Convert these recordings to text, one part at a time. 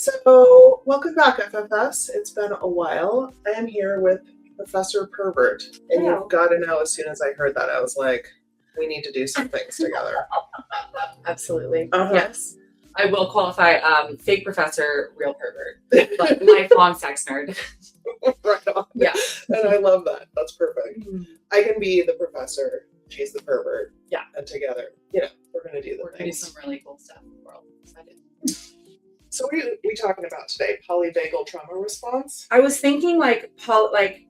So, welcome back, FFS. It's been a while. I am here with Professor Pervert. And Hello. you've got to know, as soon as I heard that, I was like, we need to do some things together. Absolutely. Uh-huh. Yes. I will qualify fake professor, real pervert. But lifelong sex nerd. Right on. Yeah. And I love that. That's perfect. I can be the professor, she's the pervert. Yeah. And together, we're going to do the We're going to do things. some really cool stuff in the world. Excited. So what are we talking about today? Polyvagal trauma response? I was thinking polyvagal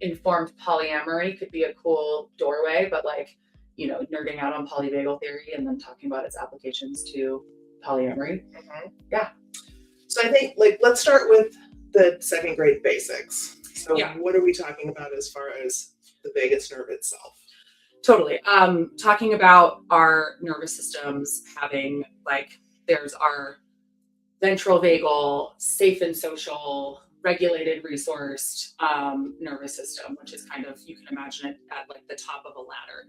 informed polyamory could be a cool doorway, but nerding out on polyvagal theory and then talking about its applications to polyamory. Mm-hmm. Yeah. So I think let's start with the second grade basics. So What are we talking about as far as the vagus nerve itself? Totally. Talking about our nervous systems having there's our ventral vagal, safe and social, regulated, resourced nervous system, which is kind of, you can imagine it at the top of a ladder,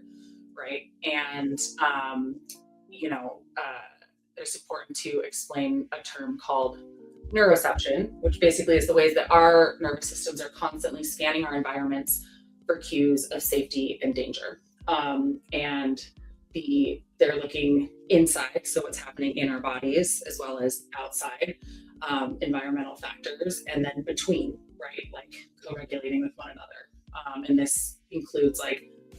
right? And it's important to explain a term called neuroception, which basically is the ways that our nervous systems are constantly scanning our environments for cues of safety and danger. And they're looking inside, so what's happening in our bodies, as well as outside environmental factors, and then between, right, co-regulating with one another. And this includes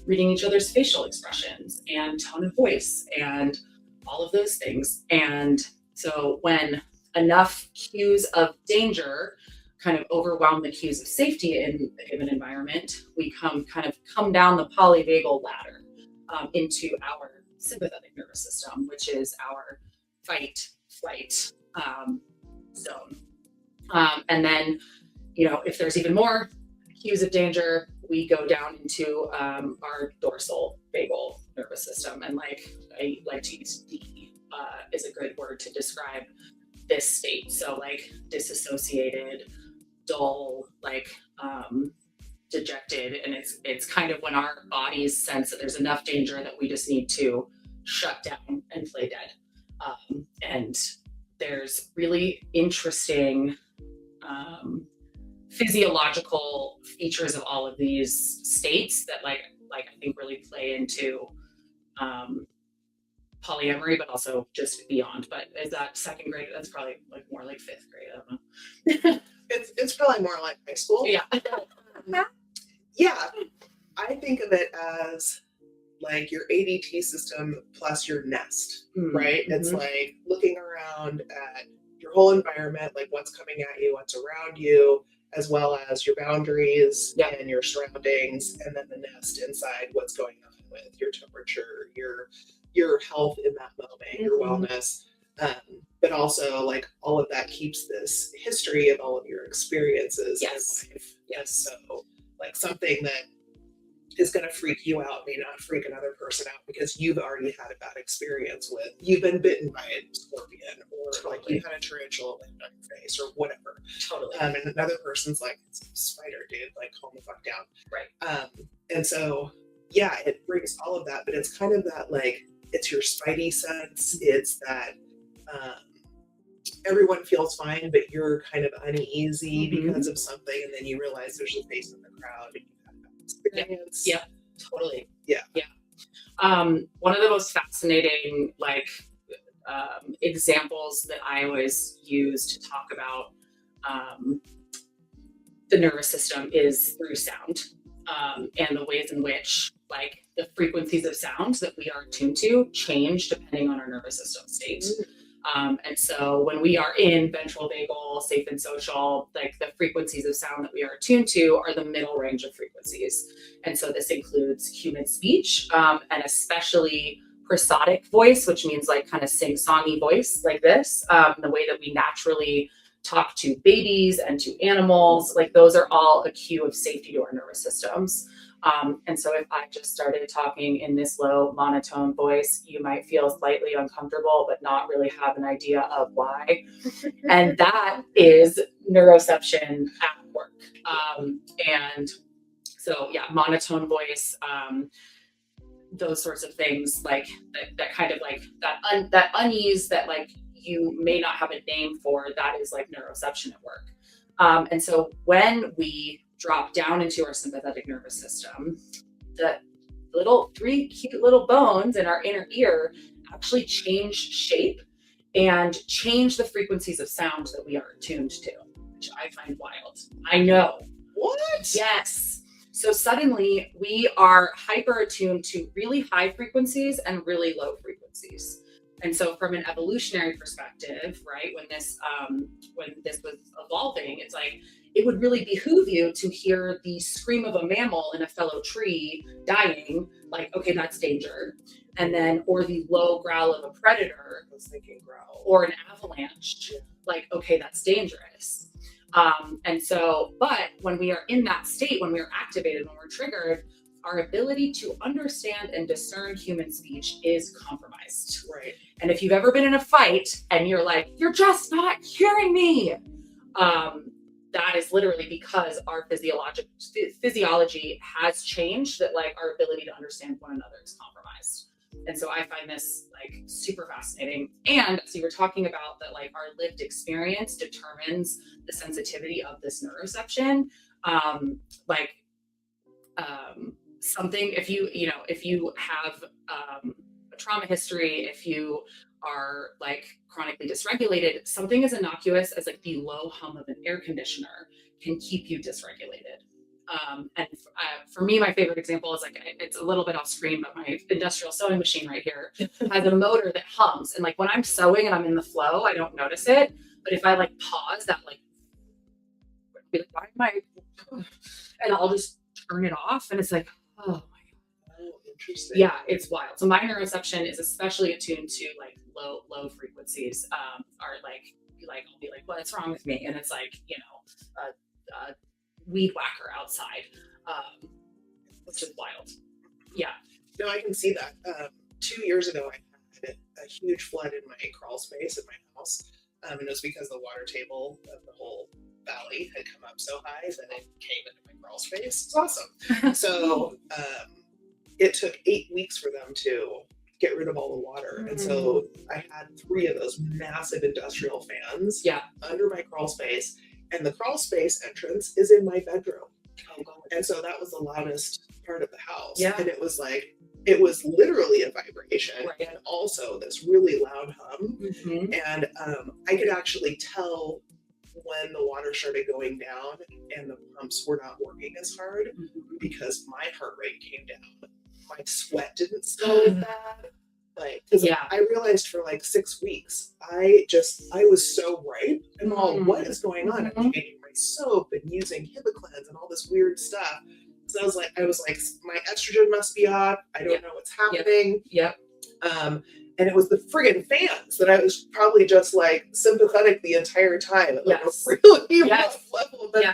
reading each other's facial expressions and tone of voice and all of those things. And so when enough cues of danger kind of overwhelm the cues of safety in a given environment, we come down the polyvagal ladder into our sympathetic nervous system, which is our fight, flight zone. And then, if there's even more cues of danger, we go down into our dorsal vagal nervous system. And I like to use D is a good word to describe this state. So disassociated, dull, dejected, and it's kind of when our bodies sense that there's enough danger that we just need to shut down and play dead. And there's really interesting physiological features of all of these states that I think really play into polyamory, but also just beyond. But is that second grade? That's probably more like fifth grade. I don't know. It's probably more like high school. Yeah. Yeah. I think of it as your ADT system plus your nest, right? Mm-hmm. It's looking around at your whole environment, what's coming at you, what's around you, as well as your boundaries and your surroundings, and then the nest inside, what's going on with your temperature, your health in that moment, your wellness. But also all of that keeps this history of all of your experiences in life. Yes. So something that is going to freak you out may not freak another person out because you've already had a bad experience you've been bitten by a scorpion, or you've had a tarantula land on your face, or whatever. Totally. And another person's it's a spider, dude, calm the fuck down. Right. And so it brings all of that, but it's kind of that it's your spidey sense. It's that everyone feels fine, but you're kind of uneasy because of something, and then you realize there's a face in the crowd and you've had that experience. Yeah, totally. Yeah. One of the most fascinating examples that I always use to talk about the nervous system is through sound, and the ways in which the frequencies of sound that we are attuned to change depending on our nervous system state. And so when we are in ventral vagal, safe and social, the frequencies of sound that we are attuned to are the middle range of frequencies. And so this includes human speech, and especially prosodic voice, which means kind of sing-songy voice like this, the way that we naturally talk to babies and to animals, those are all a cue of safety to our nervous systems. And so if I just started talking in this low monotone voice, you might feel slightly uncomfortable, but not really have an idea of why. And that is neuroception at work. And so, monotone voice, those sorts of things, that kind of that unease that you may not have a name for, that is like neuroception at work. And so when we drop down into our sympathetic nervous system, the three cute little bones in our inner ear actually change shape and change the frequencies of sound that we are attuned to, which I find wild. I know. What? Yes. So suddenly we are hyper attuned to really high frequencies and really low frequencies. And so from an evolutionary perspective, right, when this was evolving, it's like, it would really behoove you to hear the scream of a mammal in a fellow tree dying, like, okay, that's danger. And then, or the low growl of a predator, I was thinking growl. or an avalanche, like, okay, that's dangerous. And so, but when we are in that state, when we're activated, when we're triggered, our ability to understand and discern human speech is compromised. Right. And if you've ever been in a fight and you're like, you're just not hearing me, that is literally because our physiology has changed, that like our ability to understand one another is compromised. And so I find this like super fascinating. And so you were talking about that, like our lived experience determines the sensitivity of this neuroception. Something, if you have a trauma history, if you are like chronically dysregulated, something as innocuous as like the low hum of an air conditioner can keep you dysregulated. And for me, my favorite example is like, it's a little bit off screen, but my industrial sewing machine right here has a motor that hums. And like when I'm sewing and I'm in the flow, I don't notice it. But if I like pause, that like, be like, why am I? And I'll just turn it off, and it's like, oh my God. Oh, interesting. Yeah, it's wild. So my neuroception is especially attuned to like low frequencies. Are like I'll be like, what's wrong with me? And it's like, a weed whacker outside, which is wild. Yeah. No, I can see that. 2 years ago, I had a huge flood in my crawl space in my house. And it was because the water table of the whole valley had come up so high that it came into my crawl space. It's awesome. So it took 8 weeks for them to get rid of all the water. And so I had 3 of those massive industrial fans under my crawl space. And the crawl space entrance is in my bedroom. Oh, God. And so that was the loudest part of the house. Yeah. And it was like, it was literally a vibration, right, and also this really loud hum. Mm-hmm. And I could actually tell when the water started going down and the pumps were not working as hard, because my heart rate came down. My sweat didn't smell as bad. Like, because I realized for like 6 weeks, I was so ripe and all, what is going on? I'm changing my soap and using Hibiclens and all this weird stuff. So I was like, my estrogen must be off. I don't know what's happening. Yep. And it was the friggin' fans that I was probably just like sympathetic the entire time at like a really rough level. But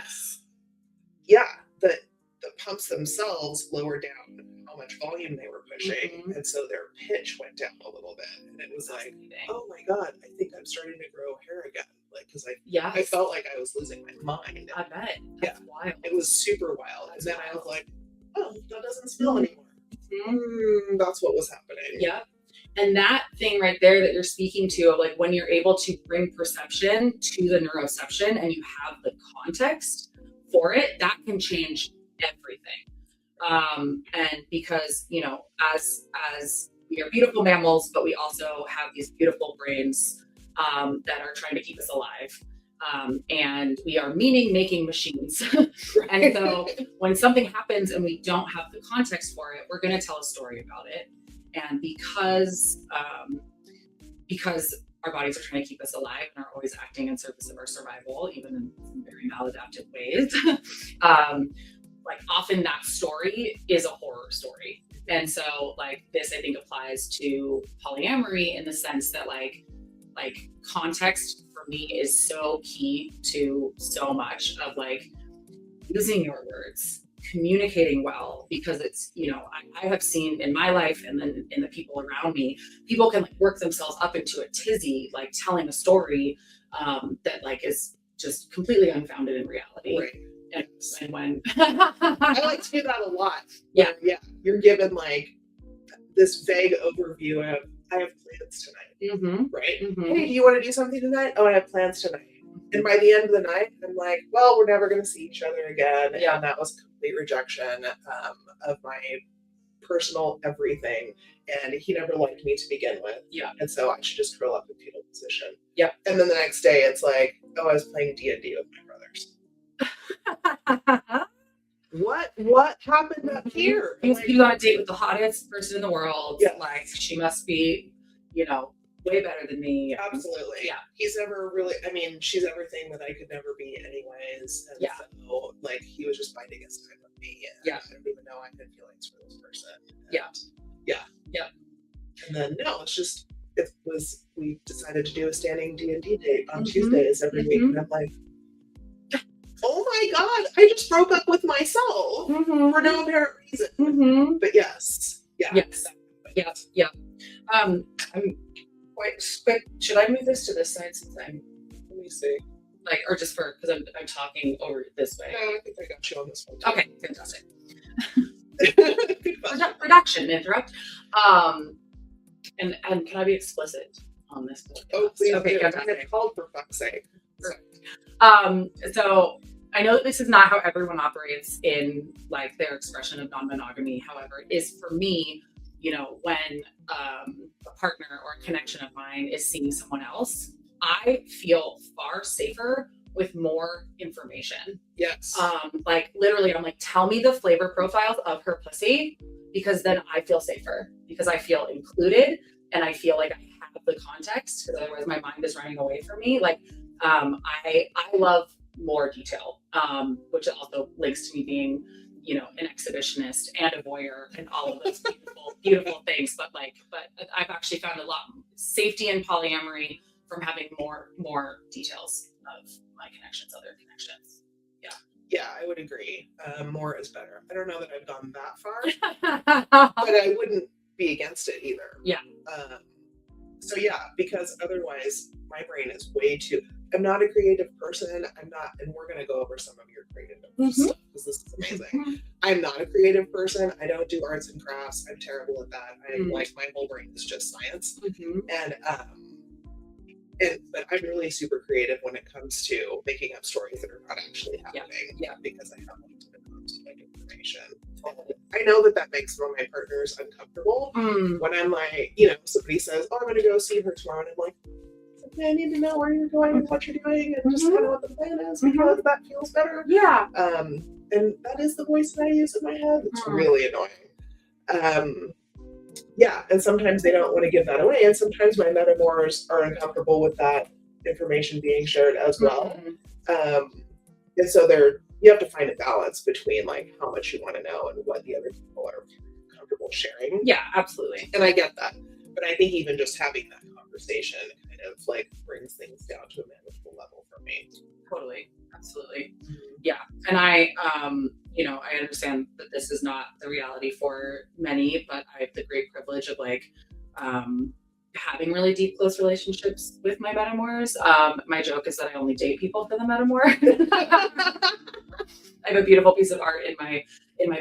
the pumps themselves lowered down how much volume they were pushing. And so their pitch went down a little bit. And it was like, oh my God, I think I'm starting to grow hair again. Like, because I felt like I was losing my mind. I bet. That's wild. It was super wild. And then I was like, oh, that doesn't smell anymore. That's what was happening. Yeah. And that thing right there that you're speaking to, of like when you're able to bring perception to the neuroception and you have the context for it, that can change everything. And because, as we are beautiful mammals, but we also have these beautiful brains that are trying to keep us alive. And we are meaning-making machines. And so when something happens and we don't have the context for it, we're going to tell a story about it. And because our bodies are trying to keep us alive and are always acting in service of our survival, even in some very maladaptive ways, like often that story is a horror story. And so like this, I think, applies to polyamory in the sense that like context for me is so key to so much of like using your words, communicating well, because it's, I have seen in my life and then in the people around me, people can like work themselves up into a tizzy, like telling a story that like is just completely unfounded in reality. Right. And when I like to do that a lot. Yeah. You're given like this vague overview of I have plans tonight, Mm-hmm. right? Mm-hmm. Hey, do you want to do something tonight? Oh, I have plans tonight. And by the end of the night, I'm like, well, we're never going to see each other again. Yeah. And that was a complete rejection of my personal everything. And he never liked me to begin with. Yeah. And so I should just curl up in fetal position. Yep. And then the next day, it's like, oh, I was playing D&D with my brothers. What happened up here? He was on a date with the hottest person in the world. Yes. Like, she must be, way better than me. Absolutely. Yeah. He's never really, she's everything that I could never be anyways. And Yeah. so, he was just biding his time with me. And Yeah. I didn't even know I had feelings for this person. And Yeah. And then, we decided to do a standing D&D date on Tuesdays every week. And I'm like, oh my God, I just broke up with myself for no apparent reason. Mm-hmm. But yes. Yeah. Yes. Yeah. I'm quite quick. Should I move this to this side since Let me see. or just because I'm talking over this way? No, I think I got you on this one too. Okay, fantastic. Production interrupt. And can I be explicit on this podcast? Oh, please. Okay, do. fantastic. It's called for fuck's sake. So I know that this is not how everyone operates in their expression of non-monogamy. However, it is for me, when a partner or a connection of mine is seeing someone else, I feel far safer with more information. Yes. Literally, I'm like, tell me the flavor profiles of her pussy, because then I feel safer, because I feel included and I feel like I have the context, because otherwise my mind is running away from me. I love more detail, which also links to me being, an exhibitionist and a voyeur and all of those beautiful things. But I've actually found a lot of safety in polyamory from having more details of my connections, other connections. Yeah, I would agree. More is better. I don't know that I've gone that far, but I wouldn't be against it either. Yeah. So yeah, because otherwise my brain is way too. I'm not a creative person. And we're gonna go over some of your creative stuff because this is amazing. I'm not a creative person. I don't do arts and crafts. I'm terrible at that. My whole brain is just science. But I'm really super creative when it comes to making up stories that are not actually happening. Yeah. Because I have information. I know that makes some of my partners uncomfortable when I'm like, somebody says, "Oh, I'm going to go see her tomorrow," and I'm like, "Okay, I need to know where you're going and what you're doing and just kind of what the plan is because that feels better." Yeah. And that is the voice that I use in my head. It's really annoying. Yeah, and sometimes they don't want to give that away, and sometimes my metamours are uncomfortable with that information being shared as well. And so you have to find a balance between how much you want to know and what the other people are comfortable sharing. Yeah, absolutely. And I get that, but I think even just having that conversation kind of brings things down to a manageable level for me. Totally, absolutely. Yeah, and I understand that this is not the reality for many, but I have the great privilege of having really deep, close relationships with my metamours. My joke is that I only date people for the metamour. I have a beautiful piece of art in my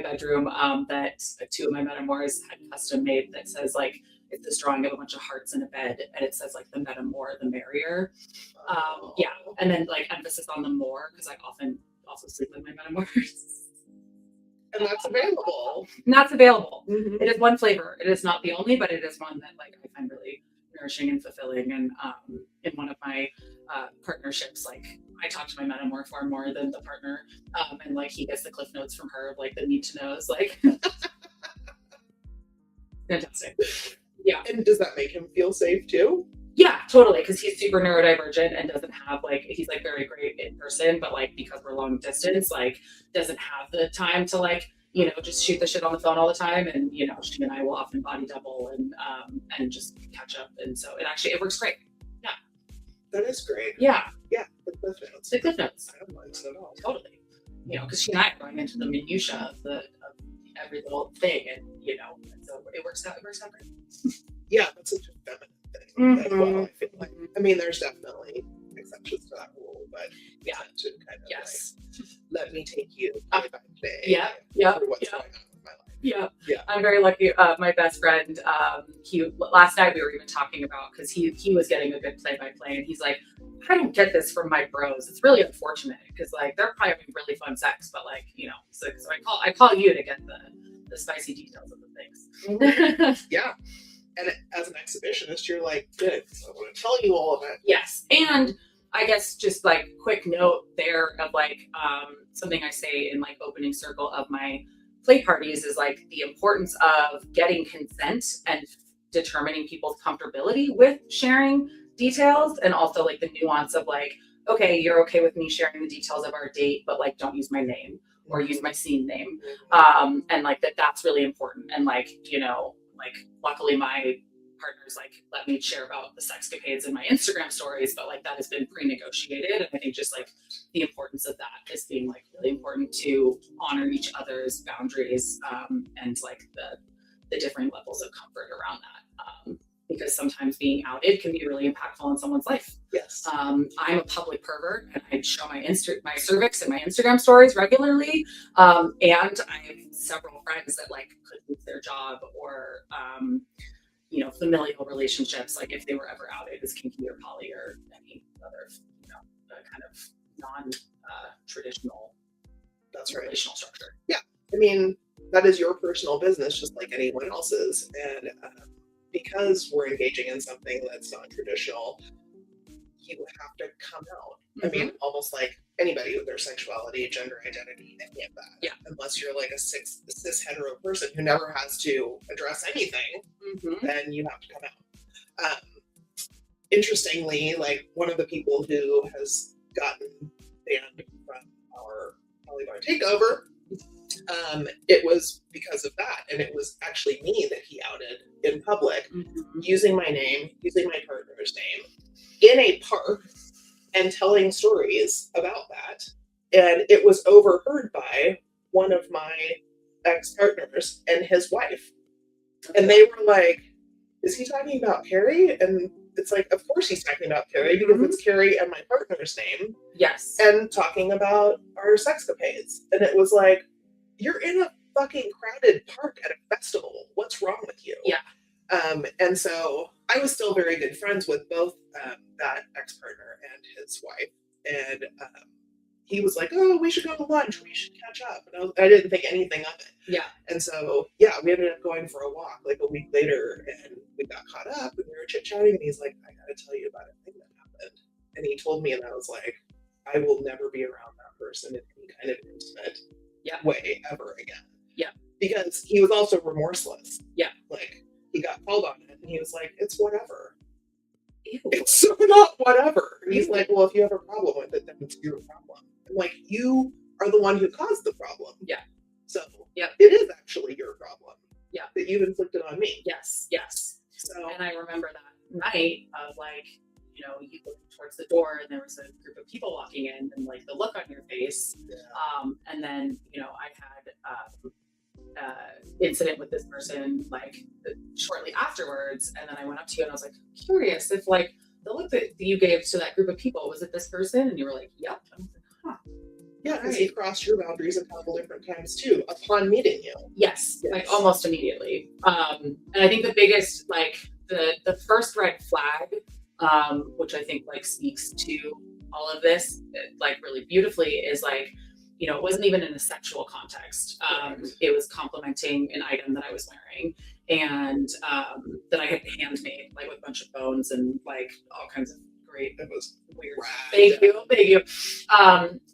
bedroom that two of my metamours had custom made that says it's this drawing of a bunch of hearts in a bed, and it says the metamour, the merrier. Yeah, and then emphasis on the more, because I often also sleep with my metamours. And that's available. It is one flavor. It is not the only, but it is one that I find really nourishing and fulfilling. And in one of my partnerships, I talk to my metamour far more than the partner, and he gets the cliff notes from her of the need to knows. Fantastic. Yeah. And does that make him feel safe too? Yeah, totally. Because he's super neurodivergent and doesn't have he's very great in person, but because we're long distance, doesn't have the time to just shoot the shit on the phone all the time. And she and I will often body double and just catch up. And so it works great. Yeah. That is great. Yeah. Yeah. The cliff notes. The cliff notes. I don't mind it at all. Totally. Because she and I are going into the minutia of every little thing, and so it works out great. Yeah, that's such a feminine thing as well. I feel there's definitely exceptions to that rule, but yeah, to kind of yes, let me take you day by day. Yeah. For what's going on with my life. Yeah. Yeah. I'm very lucky. My best friend, last night we were even talking about, because he was getting a good play-by-play, and he's like, I don't get this from my bros. It's really unfortunate because like they're probably having really fun sex, but like, you know, so I call you to get the spicy details of the things. Yeah. And as an exhibitionist, you're like, good, I want to tell you all of it. Yes. And I guess just like quick note there of like something I say in like opening circle of my play parties is like the importance of getting consent and determining people's comfortability with sharing details, and also like the nuance of like, okay, you're okay with me sharing the details of our date, but like don't use my name or use my scene name. And like that's really important. And like, you know, like luckily my partners like let me share about the sexcapades in my Instagram stories, but like that has been pre-negotiated. And I think just like the importance of that is being like really important to honor each other's boundaries, and like the differing levels of comfort around that. Because sometimes being outed can be really impactful in someone's life. Yes. I'm a public pervert, and I show my cervix in my Instagram stories regularly. And I have several friends that like could lose their job or you know, familial relationships, like if they were ever outed as kinky or poly or any other, you know, kind of non-traditional That's right. relational structure. Yeah. I mean, that is your personal business, just like anyone else's. And because we're engaging in something that's non-traditional, you have to come out. Mm-hmm. I mean, almost like anybody with their sexuality, gender identity, any of that. Yeah. Unless you're like a cis hetero person who never has to address anything, then you have to come out. Interestingly, like one of the people who has gotten banned from our Polyvagal takeover, it was because of that. And it was actually me that he outed in public, using my name, using my partner's name, in a park, and telling stories about that. And it was overheard by one of my ex-partners and his wife. And they were like, is he talking about Cari? And it's like, of course he's talking about Cari, because it's Cari and my partner's name. Yes. And talking about our sexcapades. And it was like, you're in a fucking crowded park at a festival. What's wrong with you? Yeah. And so I was still very good friends with both that ex-partner and his wife. And he was like, oh, we should go to lunch. We should catch up. And I didn't think anything of it. Yeah. And so, yeah, we ended up going for a walk like a week later, and we got caught up and we were chit-chatting, and he's like, I got to tell you about a thing that happened. And he told me, and I was like, I will never be around that person in any kind of intimate way ever again. Yeah. Because he was also remorseless. Yeah. Like, he got called on it, and he was like, it's whatever. Ew. It's so not whatever. And he's like, well, if you have a problem with it, then it's your problem. I'm like, you are the one who caused the problem. Yeah. So it is actually your problem. Yeah. That you've inflicted on me. Yes. Yes. So, and I remember that night of like, you know, you looked towards the door and there was a group of people walking in, and like the look on your face. Yeah. And then, you know, I had incident with this person like shortly afterwards, and then I went up to you and I was like, curious if like the look that you gave to that group of people, was it this person? And you were like, yep. I was like, huh. Yeah, because he crossed your boundaries a couple different times too upon meeting you. Yes. Like almost immediately. And I think the biggest, like the first red flag, which I think like speaks to all of this like really beautifully, is like, you know, it wasn't even in a sexual context. It was complimenting an item that I was wearing, and that I had handmade, like with a bunch of bones and like all kinds of great. It was weird. Thank you.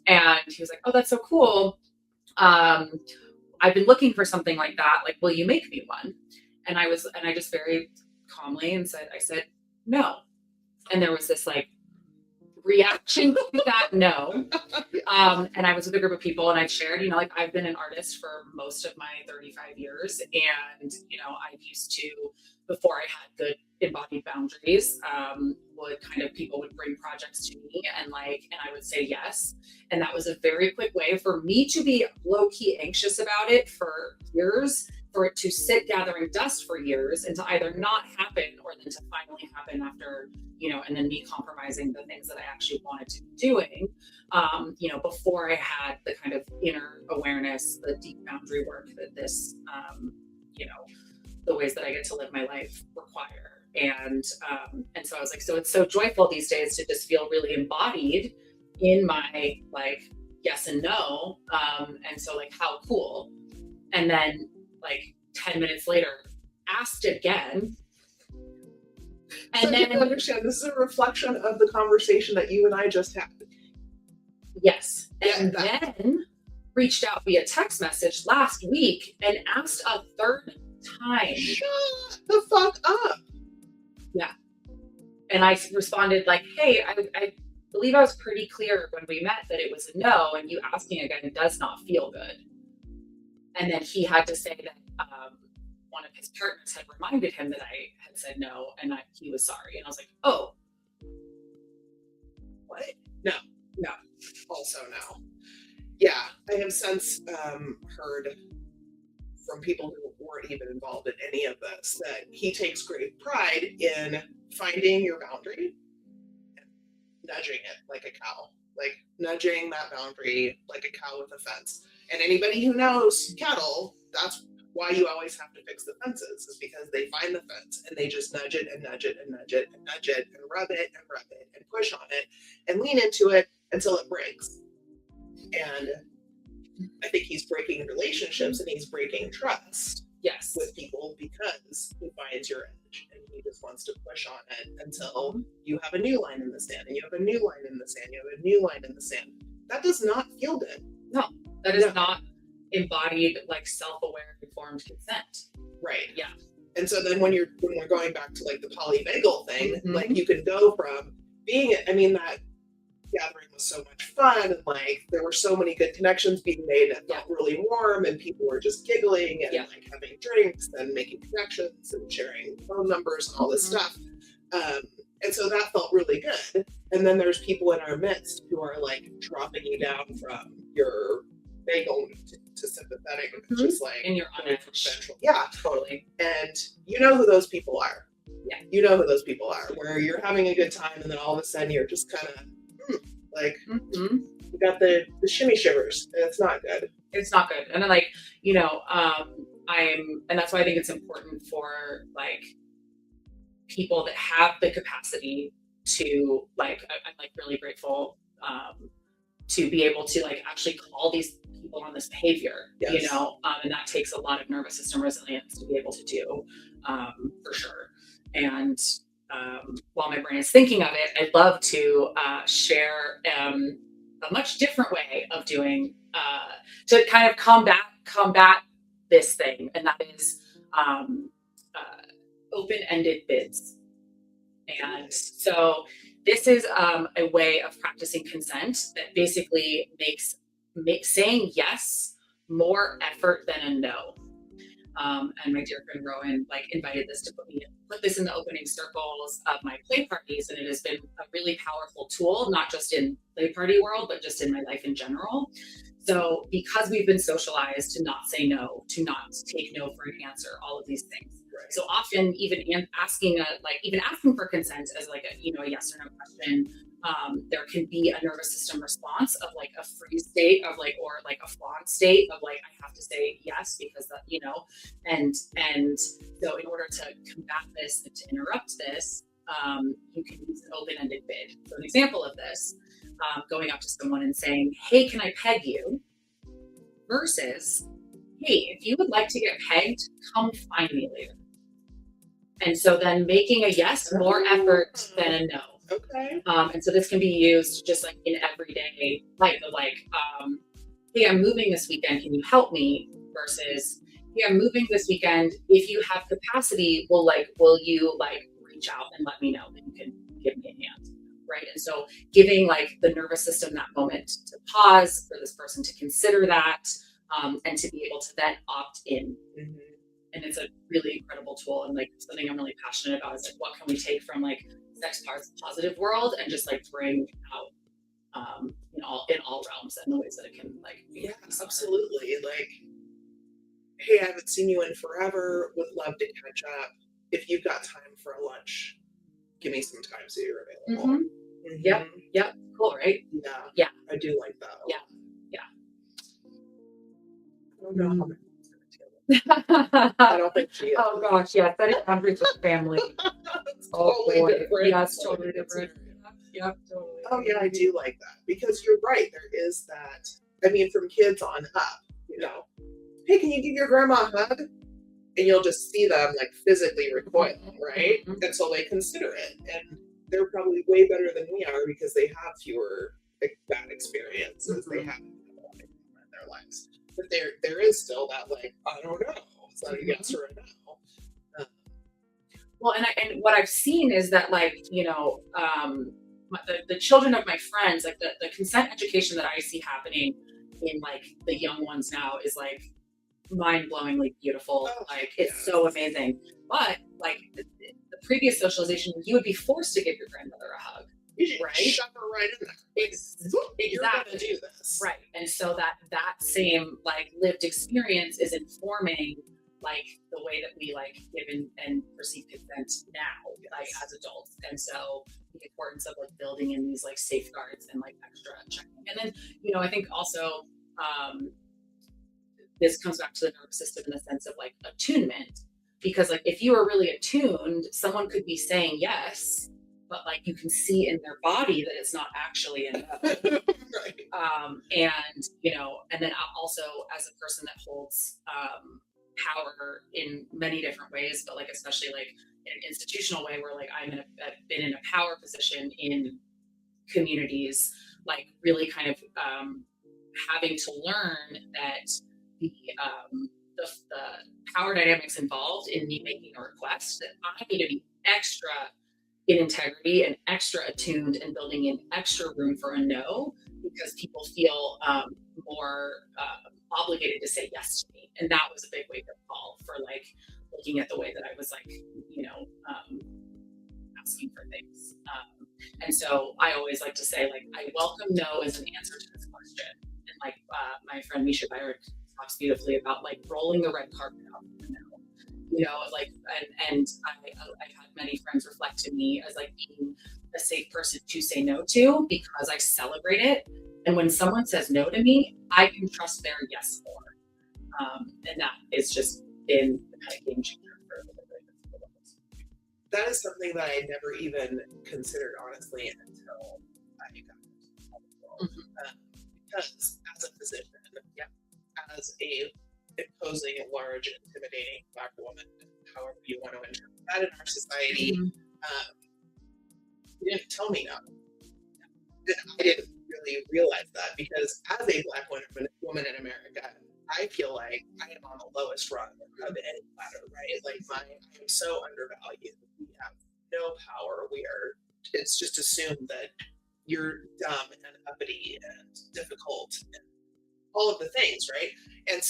And he was like, "Oh, that's so cool. I've been looking for something like that. Like, will you make me one?" And I just very calmly I said, no. And there was this like reaction to that no. And I was with a group of people, and I shared, you know, like I've been an artist for most of my 35 years. And, you know, I used to, before I had good embodied boundaries, people would bring projects to me and I would say yes. And that was a very quick way for me to be low key anxious about it for years, for it to sit gathering dust for years, and to either not happen or then to finally happen after, you know, and then me compromising the things that I actually wanted to be doing. before I had the kind of inner awareness, the deep boundary work that this, the ways that I get to live my life require. And so I was like, so it's so joyful these days to just feel really embodied in my like yes and no. And so like, how cool. And then like 10 minutes later, asked again. And so then you understand this is a reflection of the conversation that you and I just had. Yes. And then reached out via text message last week and asked a third time. Shut the fuck up. Yeah. And I responded like, hey, I believe I was pretty clear when we met that it was a no, and you asking again does not feel good. And then he had to say that one of his partners had reminded him that I had said no, and he was sorry. And I was like, oh. What? No. Also no. Yeah, I have since heard from people who weren't even involved in any of this that he takes great pride in finding your boundary and nudging it like a cow, like nudging that boundary like a cow with a fence. And anybody who knows cattle, that's why you always have to fix the fences, is because they find the fence and they just nudge it and nudge it and nudge it and nudge it and rub it and rub it and push on it and lean into it until it breaks. And I think he's breaking relationships and he's breaking trust with people because he finds your edge and he just wants to push on it until you have a new line in the sand and you have a new line in the sand, you have a new line in the sand. That does not feel good. No, that is not embodied, like self-aware, informed consent. Right. Yeah. And so then when we're going back to like the polyvagal thing, like you can go from being, that gathering was so much fun and like there were so many good connections being made and it felt really warm and people were just giggling and like having drinks and making connections and sharing phone numbers and all this stuff. And so that felt really good. And then there's people in our midst who are like dropping you down from your vagal to sympathetic, just like in your unedged. Yeah, totally. And you know who those people are. Yeah. You know who those people are, where you're having a good time and then all of a sudden you're just kind of like you got the shimmy shivers and it's not good. It's not good. And then like, and that's why I think it's important for like people that have the capacity to like, I'm like really grateful to be able to like actually call these people on this behavior, and that takes a lot of nervous system resilience to be able to do, for sure. And while my brain is thinking of it, I'd love to share a much different way of doing to kind of combat this thing, and that is open-ended bids. And so this is a way of practicing consent that basically makes saying yes more effort than a no. And my dear friend Rowan invited this to put this in the opening circles of my play parties, and it has been a really powerful tool, not just in play party world, but just in my life in general. So because we've been socialized to not say no, to not take no for an answer, all of these things. Right. So often even asking for consent as a yes or no question, there can be a nervous system response of a freeze state of or a fawn state of I have to say yes because that, and so in order to combat this and to interrupt this, you can use an open-ended bid. So an example of this, going up to someone and saying, hey, can I peg you? Versus, hey, if you would like to get pegged, come find me later. And so then making a yes more effort than a no. Okay. And so this can be used just in everyday life of hey, I'm moving this weekend, can you help me? Versus, hey, I'm moving this weekend. If you have capacity, will you reach out and let me know that you can give me a hand? Right. And so giving the nervous system that moment to pause for this person to consider that, and to be able to then opt in. Mm-hmm. And it's a really incredible tool, and something I'm really passionate about is what can we take from sex positive world and just bring out in all realms and the ways that it can yeah, absolutely. Hey, I haven't seen you in forever, would love to catch up. If you've got time for a lunch, give me some time so you're available. Yep. Yep. Cool, right? Yeah. Yeah. I do like that. Yeah. I don't know how my mom's gonna deal with it. I Oh don't think she is. gosh, yeah. Setting boundaries with family. It's Oh totally boy. different. Yeah, it's totally different. Yep, totally. Oh yeah, I do like that because you're right. There is that. I mean, from kids on up, you know, hey, can you give your grandma a hug? And you'll just see them like physically recoiling, right? Until they consider it, and they're probably way better than we are because they have fewer bad experiences. They have a lot in their lives, but there is still that like I don't know. It's not a yes or a no. Well, and what I've seen is that, like, you know, the children of my friends, like the consent education that I see happening in like the young ones now is like mind-blowingly beautiful. Oh, Like it's so amazing. But like the previous socialization, you would be forced to give your grandmother a hug. You should right? shove her right in there. You're gonna do this, right? And so that same like lived experience is informing like the way that we like give and receive consent now, like as adults. And so the importance of like building in these like safeguards and like extra checking. And then, you know, I think also this comes back to the nervous system in the sense of like attunement, because like if you are really attuned, someone could be saying yes, but like you can see in their body that it's not actually a no. right. And you know, and then also as a person that holds power in many different ways, but like especially like in an institutional way where like I've been in a power position in communities, like really kind of having to learn that the power dynamics involved in me making a request, that I need to be extra in integrity and extra attuned and building in extra room for a no, because people feel more obligated to say yes to me. And that was a big wake-up call for like looking at the way that I was like, you know, asking for things. And so I always like to say, like, I welcome no as an answer to this question. And like my friend Misha Byard talks beautifully about like rolling the red carpet out for no. You know, like, and I've had many friends reflect to me as like being a safe person to say no to, because I celebrate it. And when someone says no to me, I can trust their yes more. And that is just been the kind of game changer for that is something that I never even considered honestly until I got into the world. Because as a physician, as a imposing, large, intimidating Black woman, however you want to interpret that in our society, you didn't tell me no. And I didn't really realize that, because as a Black woman in America, I feel like I am on the lowest rung of any ladder, right? Like I am so undervalued. We have no power. It's just assumed that you're dumb and uppity and difficult and all of the things, right? And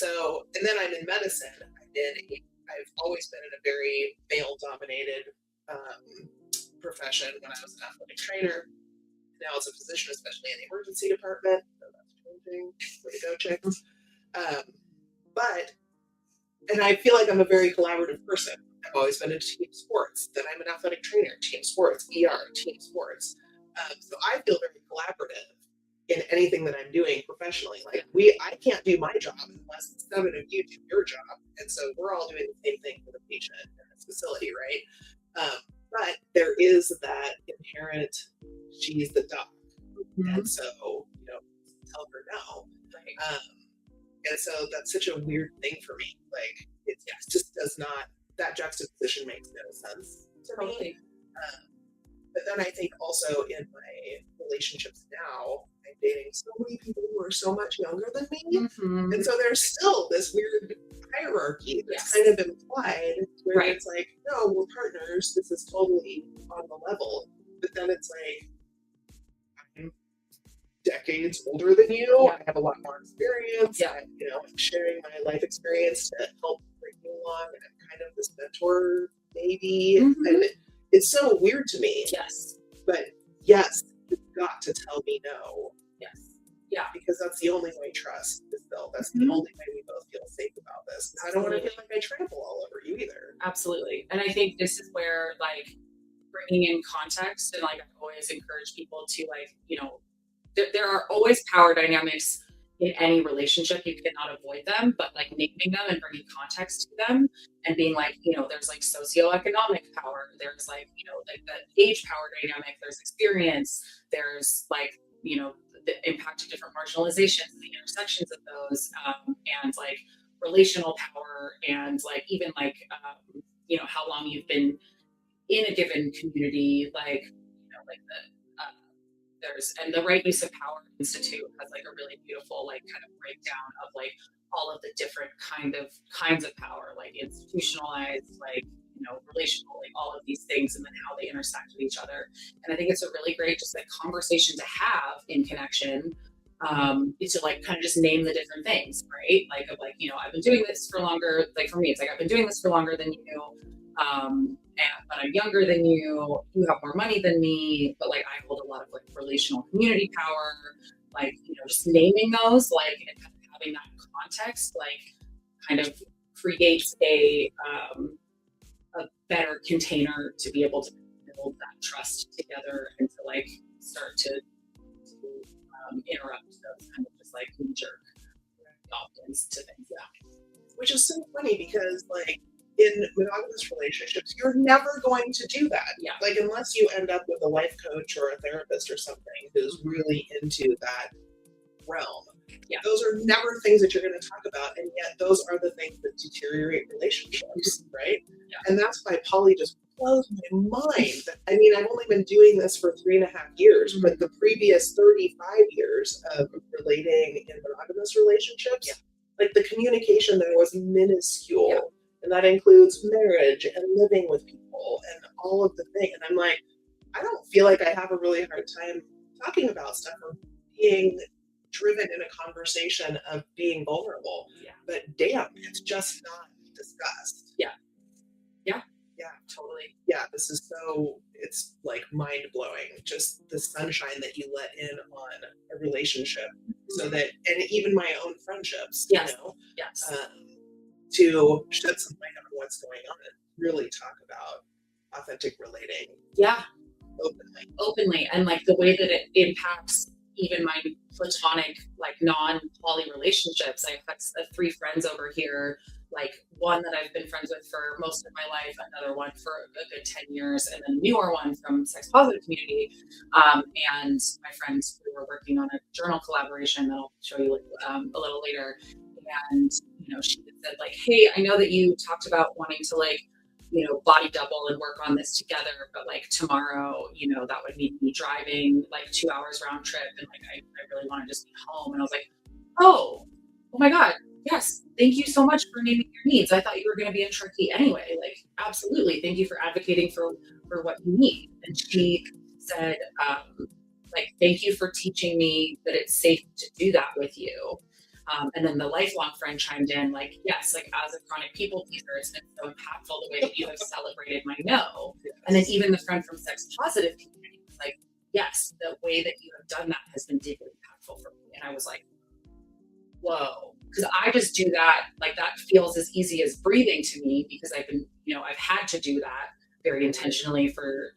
then I'm in medicine. I've always been in a very male-dominated profession when I was an athletic trainer. Now as a physician, especially in the emergency department. So that's changing. Way to go, chicks. And I feel like I'm a very collaborative person. I've always been into team sports. Then I'm an athletic trainer, team sports, ER, team sports. So I feel very collaborative in anything that I'm doing professionally. Like I can't do my job unless 7 of you do your job. And so we're all doing the same thing for the patient in this facility, right? But there is that inherent, she's the doc. And so, you know, tell her no. Right. And so that's such a weird thing for me. Like it just does not, that juxtaposition makes no sense to me. But then I think also in my relationships now, I'm dating so many people who are so much younger than me. And so there's still this weird hierarchy that's kind of implied where it's like, no, we're partners. This is totally on the level. But then it's like, I'm decades older than you. I have a lot more experience. I'm sharing my life experience to help bring you along. And I'm kind of this mentor, maybe. And it's so weird to me. But yes, you've got to tell me no. Because that's the only way trust is built. That's the only way we both feel safe about this. I don't want to feel like I trample all over you either. Absolutely. And I think this is where like bringing in context, and like I've always encourage people to like, there are always power dynamics in any relationship. You cannot avoid them, but like naming them and bringing context to them and being like, there's like socioeconomic power, there's like, like the age power dynamic, there's experience, there's like, the impact of different marginalizations, the intersections of those, and like relational power, and like even like, how long you've been in a given community, like, like and the Right Use of Power Institute has like a really beautiful like kind of breakdown of like all of the different kinds of power, like institutionalized, like relational, like all of these things, and then how they intersect with each other. And I think it's a really great just like conversation to have in connection, is to like kind of just name the different things, right? Like of like, I've been doing this for longer. Like for me, it's like I've been doing this for longer than you. But I'm younger than you have more money than me, but like I hold a lot of like relational community power, like, just naming those, like, and kind of having that context, like kind of creates a better container to be able to build that trust together and to like start to interrupt those kind of just like knee-jerk opt-ins to things. Yeah. Which is so funny because like in monogamous relationships, you're never going to do that. Yeah. Like unless you end up with a life coach or a therapist or something who's really into that realm. Yeah. Those are never things that you're going to talk about, and yet those are the things that deteriorate relationships, right? Yeah. And that's why poly just blows my mind. I mean, I've only been doing this for 3.5 years, but the previous 35 years of relating in monogamous relationships, like the communication there was minuscule. Yeah. And that includes marriage and living with people and all of the things. And I'm like, I don't feel like I have a really hard time talking about stuff or being driven in a conversation of being vulnerable. Yeah. But damn, it's just not discussed. Yeah. Yeah. Yeah. Totally. Yeah. It's like mind blowing. Just the sunshine that you let in on a relationship so that, and even my own friendships, yes. Yes. To shed some light on what's going on and really talk about authentic relating. Yeah. Openly. And like the way that it impacts even my platonic, like non-poly relationships. I have 3 friends over here, like one that I've been friends with for most of my life, another one for a good 10 years, and then a newer one from sex positive community. And my friends, we were working on a journal collaboration that I'll show you a little later. And, she said like, hey, I know that you talked about wanting to like, body double and work on this together, but like tomorrow, that would mean me driving like 2 hours round trip. And like, I really want to just be home. And I was like, oh my God. Yes. Thank you so much for naming your needs. I thought you were going to be in Turkey anyway. Like, absolutely. Thank you for advocating for what you need. And she said, like, thank you for teaching me that it's safe to do that with you. And then the lifelong friend chimed in, like, yes, like as a chronic people pleaser, it's been so impactful the way that you have celebrated my no. Yes. And then even the friend from sex positive community was like, yes, the way that you have done that has been deeply impactful for me. And I was like, whoa, because I just do that. Like that feels as easy as breathing to me because I've been, I've had to do that very intentionally for,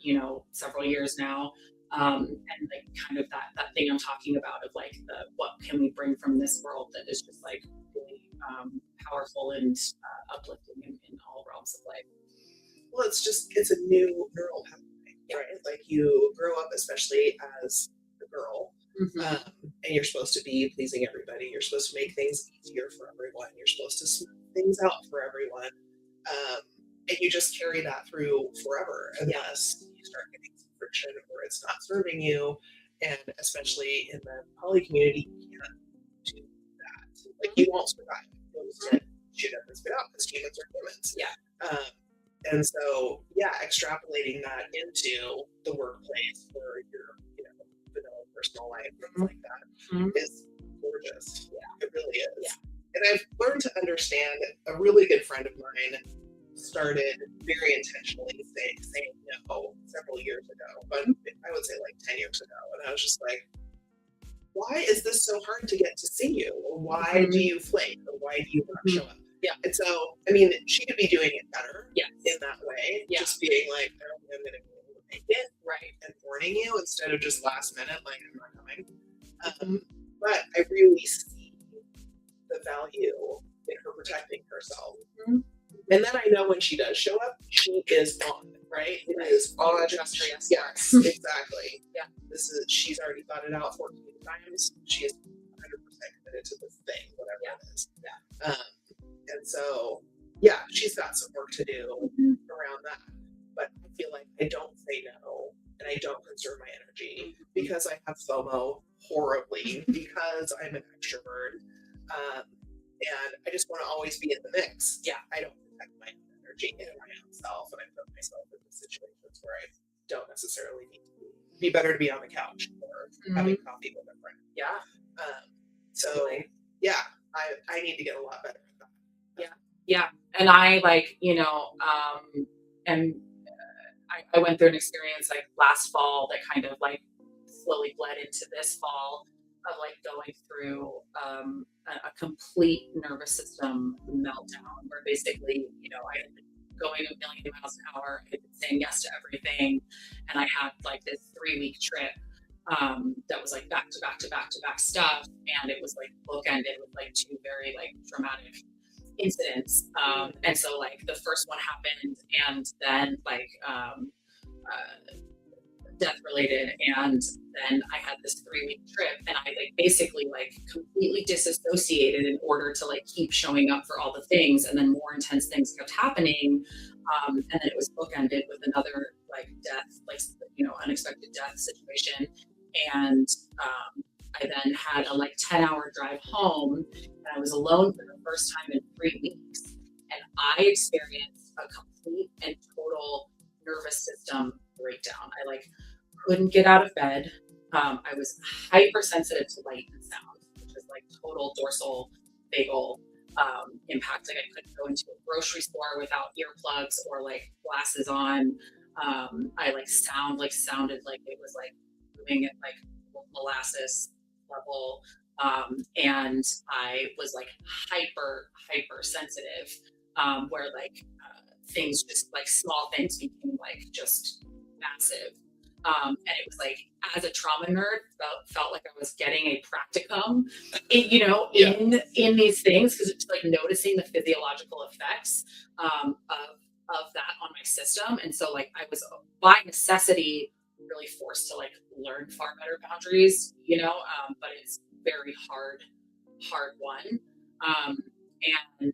several years now. And like kind of that thing I'm talking about of like what can we bring from this world that is just like really powerful and uplifting in all realms of life. Well, it's a new neural pathway, right? Like you grow up, especially as a girl, and you're supposed to be pleasing everybody. You're supposed to make things easier for everyone. You're supposed to smooth things out for everyone. And you just carry that through forever unless you start getting friction or it's not serving you, and especially in the poly community, you can't do that. Like you won't survive. You'll just shoot up and spit out because humans are humans. Yeah. And so, extrapolating that into the workplace or your, vanilla personal life, things like that is gorgeous. Yeah, it really is. Yeah. And I've learned to understand. A really good friend of mine started very intentionally saying no several years ago, but I would say like 10 years ago. And I was just like, why is this so hard to get to see you? Or why do you flake? Or why do you not show up? Yeah. And so, I mean, she could be doing it better in that way. Yeah. Just being like, I don't think I'm going to be able to make it Right. and warning you instead of just last minute, like, I'm not coming. But I really see the value in her protecting herself. Mhm. And then I know when she does show up, she is on, right? It Right. is on. Trust her, yes. Yes, exactly. Yeah. She's already thought it out 14 times. She is 100% committed to this thing, whatever it is. Yeah. And so, yeah, she's got some work to do around that. But I feel like I don't say no and I don't conserve my energy because I have FOMO horribly because I'm an extrovert. And I just want to always be in the mix. Yeah. I don't protect my own energy and my own self, and I put myself in situations where I don't necessarily need to be. It'd be better to be on the couch or having coffee with a friend. Yeah. So yeah, I need to get a lot better at that. Yeah. And I I went through an experience like last fall that kind of like slowly bled into this fall of like going through a complete nervous system meltdown where basically, I had been going a million miles an hour, I had been saying yes to everything. And I had like this 3-week trip that was like back to back to back to back stuff. And it was like bookended with like 2 very like dramatic incidents. And so like the first one happened and then like death related, and then I had this 3-week trip and I like basically like completely disassociated in order to like keep showing up for all the things, and then more intense things kept happening, and then it was bookended with another like death, like unexpected death situation. And I then had a like 10-hour drive home and I was alone for the first time in 3 weeks, and I experienced a complete and total nervous system breakdown. I like couldn't get out of bed. I was hypersensitive to light and sound, which is like total dorsal vagal impact. Like I couldn't go into a grocery store without earplugs or like glasses on. I like sounded like it was like moving at like molasses level. And I was like hyper sensitive, where like things just like small things became like just massive. And it was like, as a trauma nerd, felt like I was getting a practicum, in these things, because it's like noticing the physiological effects of that on my system. And so like I was by necessity really forced to like learn far better boundaries, but it's very hard one. And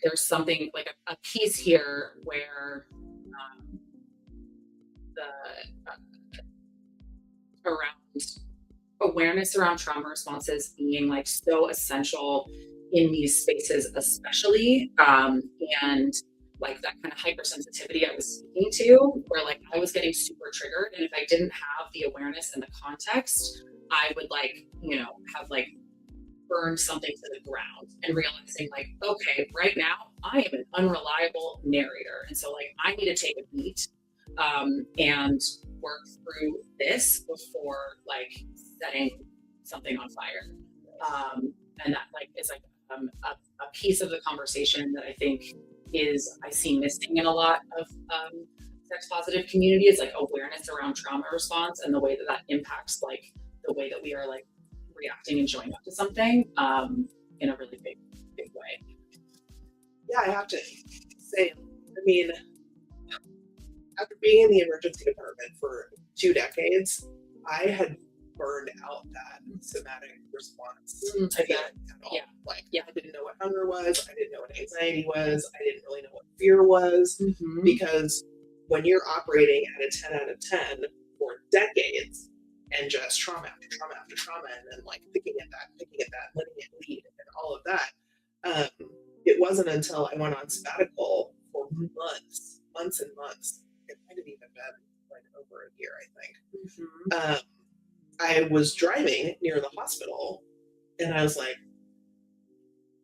there's something like a piece here where around awareness around trauma responses being like so essential in these spaces, especially, and like that kind of hypersensitivity I was speaking to, where like I was getting super triggered, and if I didn't have the awareness and the context, I would like, have like burned something to the ground, and realizing like, okay, right now I am an unreliable narrator, and so like I need to take a beat and work through this before like setting something on fire. And that like is like a piece of the conversation that I think I see missing in a lot of sex positive communities, like awareness around trauma response and the way that impacts like the way that we are like reacting and showing up to something in a really big way. Yeah, I have to say, I mean, after being in the emergency department for 2 decades, I had burned out that somatic response again at all. I didn't know what hunger was. I didn't know what anxiety was. I didn't really know what fear was, because when you're operating at a 10 out of 10 for decades and just trauma after trauma after trauma, and then like picking at that, letting it lead, and all of that, it wasn't until I went on sabbatical for months and months. It might have even been like over a year, I think. I was driving near the hospital and I was like,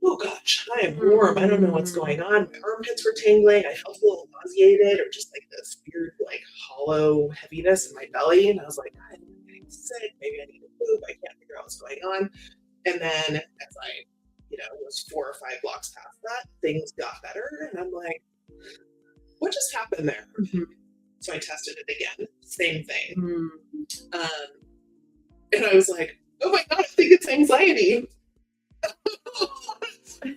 oh gosh, I am warm. I don't know what's going on. My armpits were tingling. I felt a little nauseated, or just like this weird, like hollow heaviness in my belly. And I was like, I'm getting sick. Maybe I need to poop. I can't figure out what's going on. And then as I, was 4 or 5 blocks past that, things got better. And I'm like, what just happened there? So I tested it again, same thing. Mm. And I was like, oh my God, I think it's anxiety.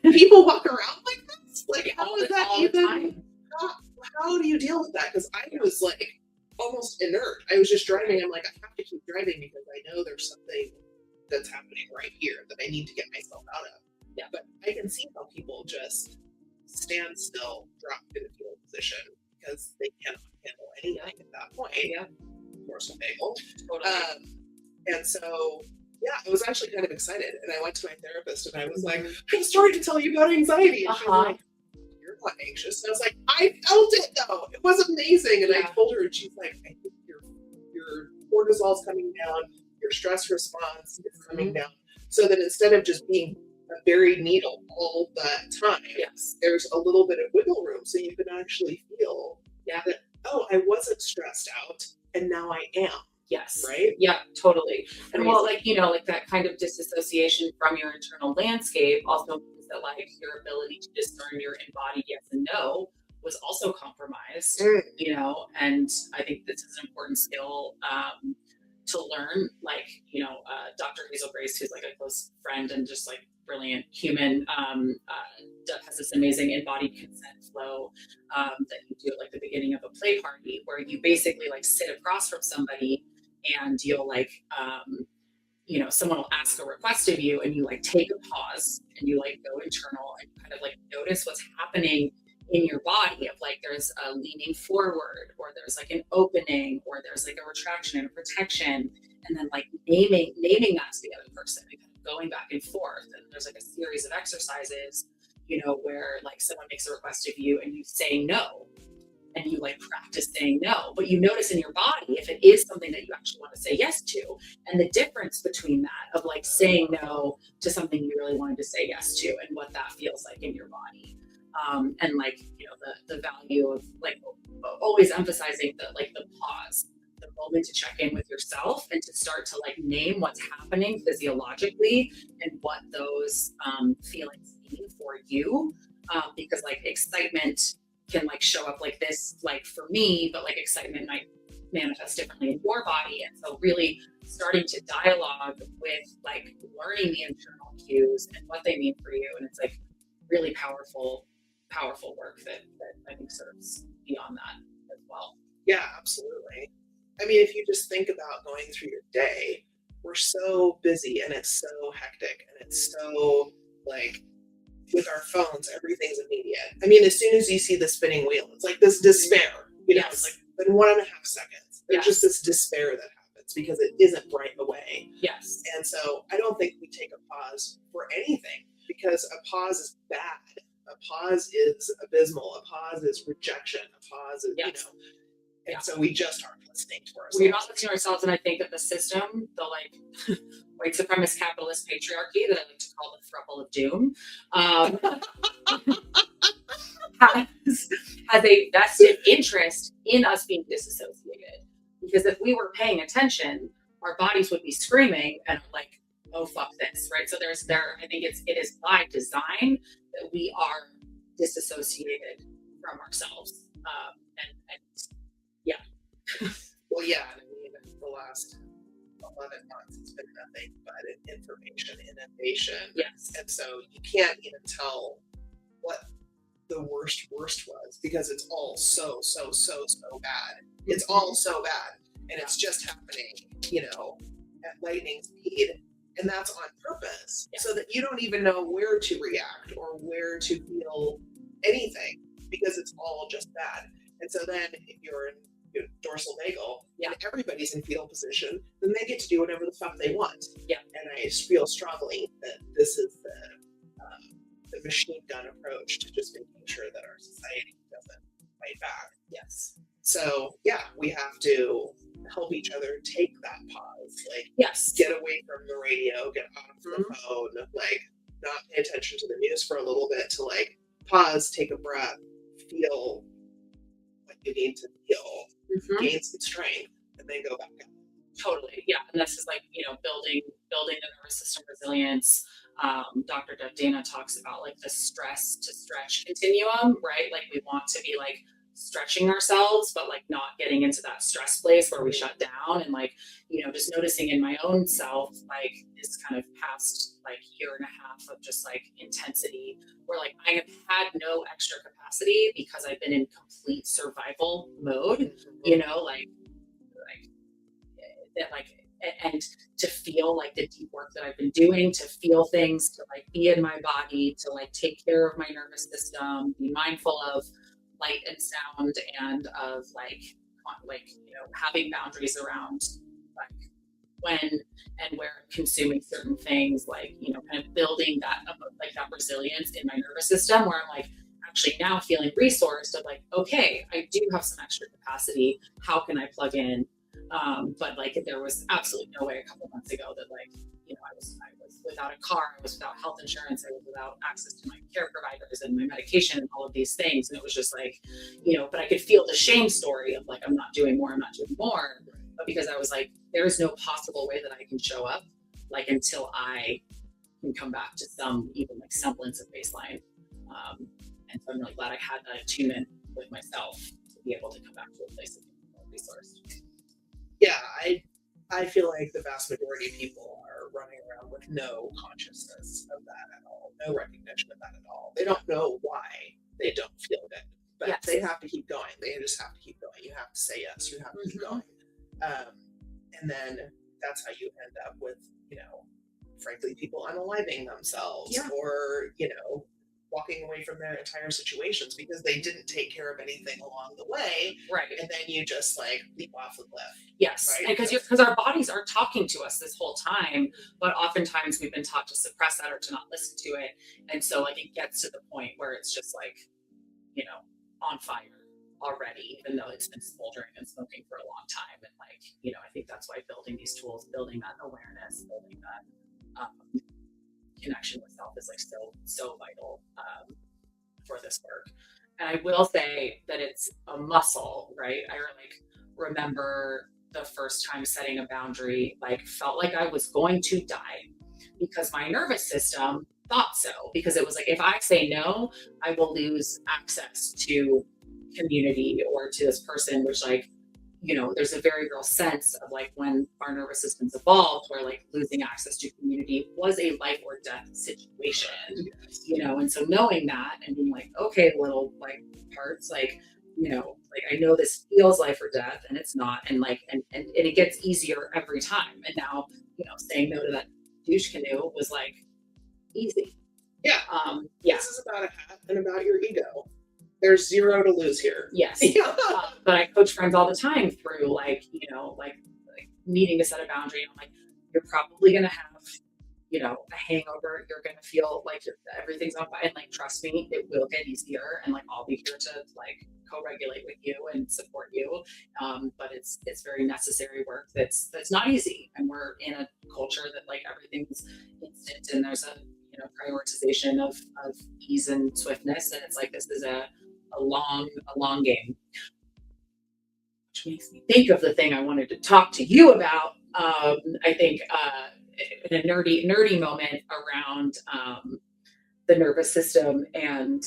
People walk around like this? Like, how is that even? How do you deal with that? Because I was like almost inert. I was just driving. I'm like, I have to keep driving because I know there's something that's happening right here that I need to get myself out of. Yeah. But I can see how people just stand still, drop in the fetal position because they cannot handle anything at that point. Yeah. Morsel bagel. Totally. And so, yeah, I was actually kind of excited. And I went to my therapist and I was like, I have a story to tell you about anxiety. And she was like, you're not anxious. And I was like, I felt it though. It was amazing. And I told her, and she's like, I think your cortisol's coming down, your stress response is coming down. So that instead of just being a buried needle all the time, there's a little bit of wiggle room so you can actually feel that, oh, I wasn't stressed out and now I am. Yes. Right? Yeah, totally. And well, like, you know, like that kind of disassociation from your internal landscape also means that like your ability to discern your embodied yes and no was also compromised, you know, and I think this is an important skill to learn. Like, you know, Dr. Hazel Grace, who's like a close friend and just like brilliant human, has this amazing embodied consent flow that you do at like the beginning of a play party, where you basically like sit across from somebody and you'll like, you know, someone will ask a request of you and you like take a pause and you like go internal and kind of like notice what's happening in your body, of like there's a leaning forward or there's like an opening or there's like a retraction and a protection, and then like naming that to the other person and kind of going back and forth. And there's like a series of exercises, you know, where like someone makes a request of you and you say no, and you like practice saying no, but you notice in your body if it is something that you actually want to say yes to, and the difference between that of like saying no to something you really wanted to say yes to and what that feels like in your body. And like, you know, the value of like always emphasizing the pause, the moment to check in with yourself and to start to like name what's happening physiologically and what those feelings mean for you. Because like excitement can like show up like this, like for me, but like excitement might manifest differently in your body. And so really starting to dialogue with like learning the internal cues and what they mean for you. And it's like really powerful work that I think serves beyond that as well. Yeah, absolutely. I mean, if you just think about going through your day, we're so busy and it's so hectic and it's so like with our phones, everything's immediate. I mean, as soon as you see the spinning wheel, it's like this despair, you know, it's like in 1.5 seconds, there's just this despair that happens because it isn't right away. Yes. And so I don't think we take a pause for anything because a pause is bad. A pause is abysmal. A pause is rejection. A pause is, you know, and so we just aren't listening to ourselves. We're not listening to ourselves, and I think that the system, the like white supremacist capitalist patriarchy that I like to call the throuple of doom, has a vested interest in us being disassociated. Because if we were paying attention, our bodies would be screaming and like, oh fuck this, right? So I think it is by design that we are disassociated from ourselves, and yeah. Well, yeah, I mean, the last 11 months it's been nothing but information innovation. Yes. And so you can't even tell what the worst was because it's all so bad. It's all so bad. And it's just happening, you know, at lightning speed. And that's on purpose so that you don't even know where to react or where to feel anything because it's all just bad. And so then if you're in dorsal vagal and everybody's in fetal position, then they get to do whatever the fuck they want. Yeah. And I feel strongly that this is the machine gun approach to just making sure that our society doesn't fight back. Yes. So yeah, we have to help each other take that pause. Like get away from the radio, get off the phone, like not pay attention to the news for a little bit to like pause, take a breath, feel what you need to feel, gain some strength, and then go back up. Totally. Yeah. And this is like, you know, building the nervous system resilience. Dr. Dev Dana talks about like the stress to stretch continuum, right? Like we want to be like stretching ourselelves, but like not getting into that stress place where we shut down, and like, just noticing in my own self, like this kind of past like year and a half of just like intensity where like I have had no extra capacity because I've been in complete survival mode, like that, like, and to feel like the deep work that I've been doing, to feel things, to like be in my body, to like take care of my nervous system, be mindful of light and sound, and of like having boundaries around like when and where I'm consuming certain things, like kind of building that resilience in my nervous system, where I'm like actually now feeling resourced of like, okay, I do have some extra capacity, how can I plug in? But like there was absolutely no way a couple months ago that like I was without a car, I was without health insurance, I was without access to my care providers and my medication and all of these things, and it was just like but I could feel the shame story of like I'm not doing more, but because I was like there's no possible way that I can show up like until I can come back to some even like semblance of baseline, and so I'm really glad I had that attunement with myself to be able to come back to a place of being resourced. Yeah, I feel like the vast majority of people are running around with no consciousness of that at all, no recognition of that at all. They don't know why they don't feel good, but yes. They have to keep going. They just have to keep going. You have to say yes. You have to keep going. And then that's how you end up with, frankly, people unaliving themselves or, walking away from their entire situations because they didn't take care of anything along the way. Right. And then you just like leap off the cliff. Yes. Right? Because our bodies are talking to us this whole time, but oftentimes we've been taught to suppress that or to not listen to it. And so like it gets to the point where it's just like, on fire already, even though it's been smoldering and smoking for a long time. And like, I think that's why building these tools, building that awareness, building that connection with self is like so vital for this work. And I will say that it's a muscle, right? I remember the first time setting a boundary, like felt like I was going to die because my nervous system thought so, because it was like if I say no, I will lose access to community or to this person, which like there's a very real sense of like when our nervous systems evolved where like losing access to community was a life or death situation, and so knowing that and being like, okay, little like parts, like, like I know this feels life or death and it's not. And like, and it gets easier every time. And now, saying no to that douche canoe was like easy. Yeah. This is about a hat and about your ego. There's zero to lose here. Yes. But I coach friends all the time through like needing to set a boundary. And I'm like, you're probably going to have, a hangover. You're going to feel like everything's on fire. And like, trust me, it will get easier. And like, I'll be here to like co-regulate with you and support you. But it's very necessary work. That's not easy. And we're in a culture that like everything's instant and there's a, prioritization of ease and swiftness. And it's like, this is a long game, which makes me think of the thing I wanted to talk to you about. I think in a nerdy moment around the nervous system and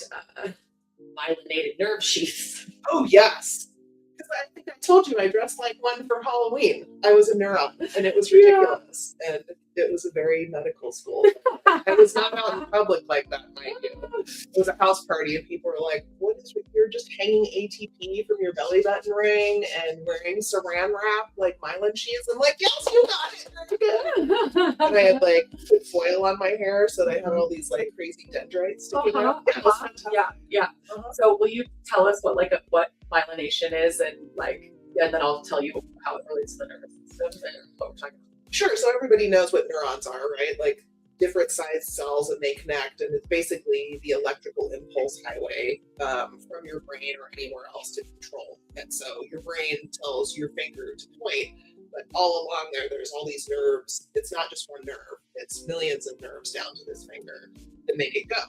myelinated nerve sheaths. Oh yes, because I think I told you I dressed like one for Halloween. I was a neuro, and it was ridiculous, and it was a very medical school. I was not out in public like that, mind you. It was a house party, and people were like, "What is? You're just hanging ATP from your belly button ring and wearing Saran wrap like myelin sheaths." I'm like, "Yes, you got it, very good." And I had like put foil on my hair, so that I had all these like crazy dendrites sticking out. Yeah, it was fantastic. Yeah. So, will you tell us what myelination is, and like, and then I'll tell you how it relates to the nervous system and what we're talking about. Sure. So everybody knows what neurons are, right? Like different sized cells and they connect, and it's basically the electrical impulse highway from your brain or anywhere else to control. And so your brain tells your finger to point, but all along there's all these nerves. It's not just one nerve, it's millions of nerves down to this finger that make it go.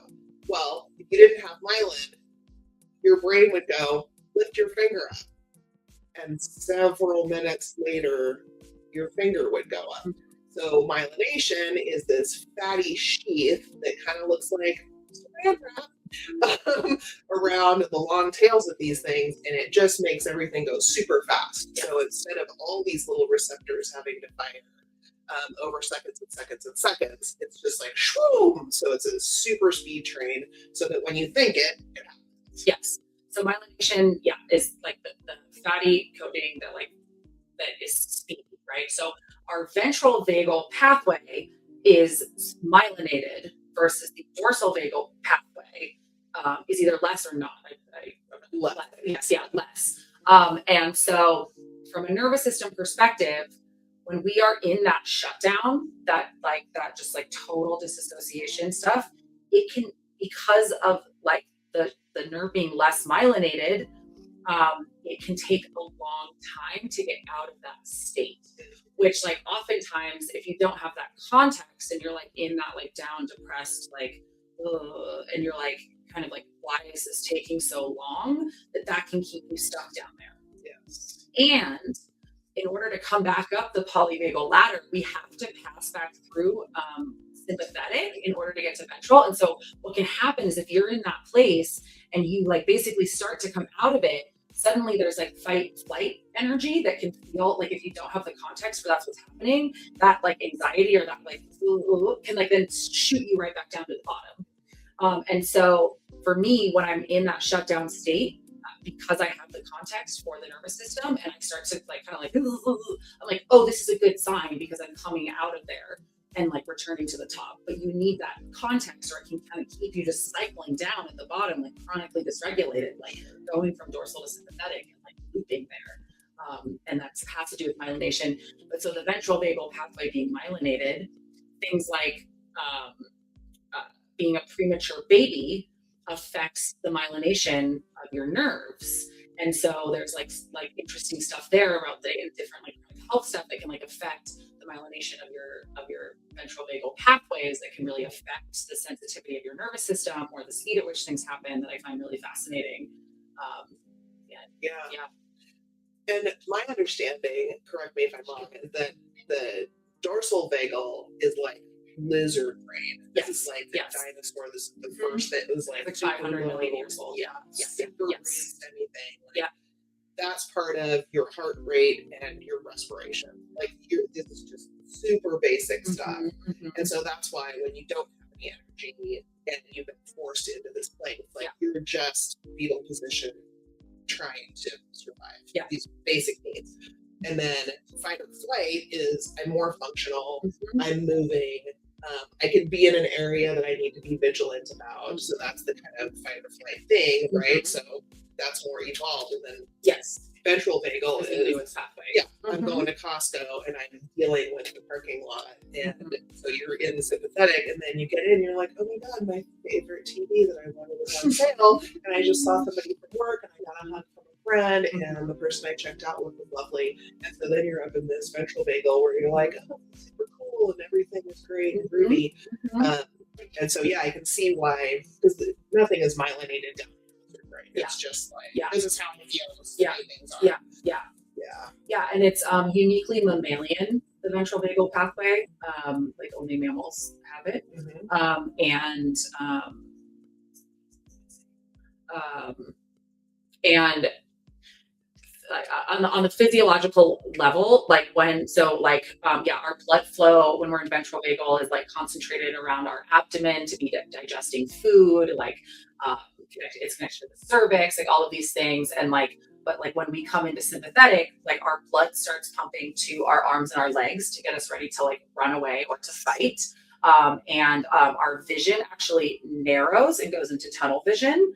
Well, if you didn't have myelin, your brain would go, lift your finger up. And several minutes later, your finger would go up. So myelination is this fatty sheath that kind of looks like saran wrap, around the long tails of these things, and it just makes everything go super fast. Yeah. So instead of all these little receptors having to fire over seconds and seconds and seconds, it's just like shroom. So it's a super speed train, so that when you think it happens. Yes. So myelination, is like the fatty coating that is speedy, right? So our ventral vagal pathway is myelinated versus the dorsal vagal pathway is either less or not. Less. Yes, less. And so from a nervous system perspective, when we are in that shutdown, that just like total disassociation stuff, it can, because of like the nerve being less myelinated, it can take a long time to get out of that state. Which, like, oftentimes, if you don't have that context and you're like in that like down, depressed, like, and you're like kind of like, why is this taking so long? That can keep you stuck down there. Yes. And in order to come back up the polyvagal ladder, we have to pass back through sympathetic in order to get to ventral. And so what can happen is if you're in that place and you like basically start to come out of it, suddenly there's like fight flight energy that can feel like, if you don't have the context for that's what's happening, that like anxiety or that like can like then shoot you right back down to the bottom. And so for me, when I'm in that shutdown state, because I have the context for the nervous system and I start to like kind of like, I'm like, oh, this is a good sign because I'm coming out of there and like returning to the top. But you need that context, or it can kind of keep you just cycling down at the bottom, like chronically dysregulated, like going from dorsal to sympathetic and like looping there. And that has to do with myelination. But so the ventral vagal pathway being myelinated, things like being a premature baby affects the myelination of your nerves. And so there's like interesting stuff there about the different like health stuff that can like affect the myelination of your ventral vagal pathways that can really affect the sensitivity of your nervous system or the speed at which things happen, that I find really fascinating. And my understanding, correct me if I'm wrong, is that the dorsal vagal is like lizard brain. This is like the dinosaur. This is the first that was like 500 million years old. Super raised anything. Like, that's part of your heart rate and your respiration. Like this is just super basic stuff. And so that's why when you don't have any energy and you've been forced into this place, like you're just fetal position trying to survive these basic needs. And then fight or flight is I'm more functional, I'm moving, I can be in an area that I need to be vigilant about. So that's the kind of fight or flight thing, right? So that's more evolved. And then ventral vagal is pathway. I'm going to Costco and I'm dealing with the parking lot. And so you're in the sympathetic, and then you get in, you're like, oh my God, my favorite TV that I wanted was on sale. And I just saw somebody from work and I got a hug from a friend, and the person I checked out with was lovely. And so then you're up in this ventral vagal where you're like, oh, it's super cool and everything is great and groovy. And so, I can see why, because nothing is myelinated down. Right? It's just like, this is how it feels. Things are. And it's uniquely mammalian, the ventral vagal pathway. Like only mammals have it. And on the physiological level, like our blood flow when we're in ventral vagal is like concentrated around our abdomen to be digesting food, it's connected to the cervix, like all of these things. And but when we come into sympathetic, like our blood starts pumping to our arms and our legs to get us ready to like run away or to fight. And our vision actually narrows and goes into tunnel vision,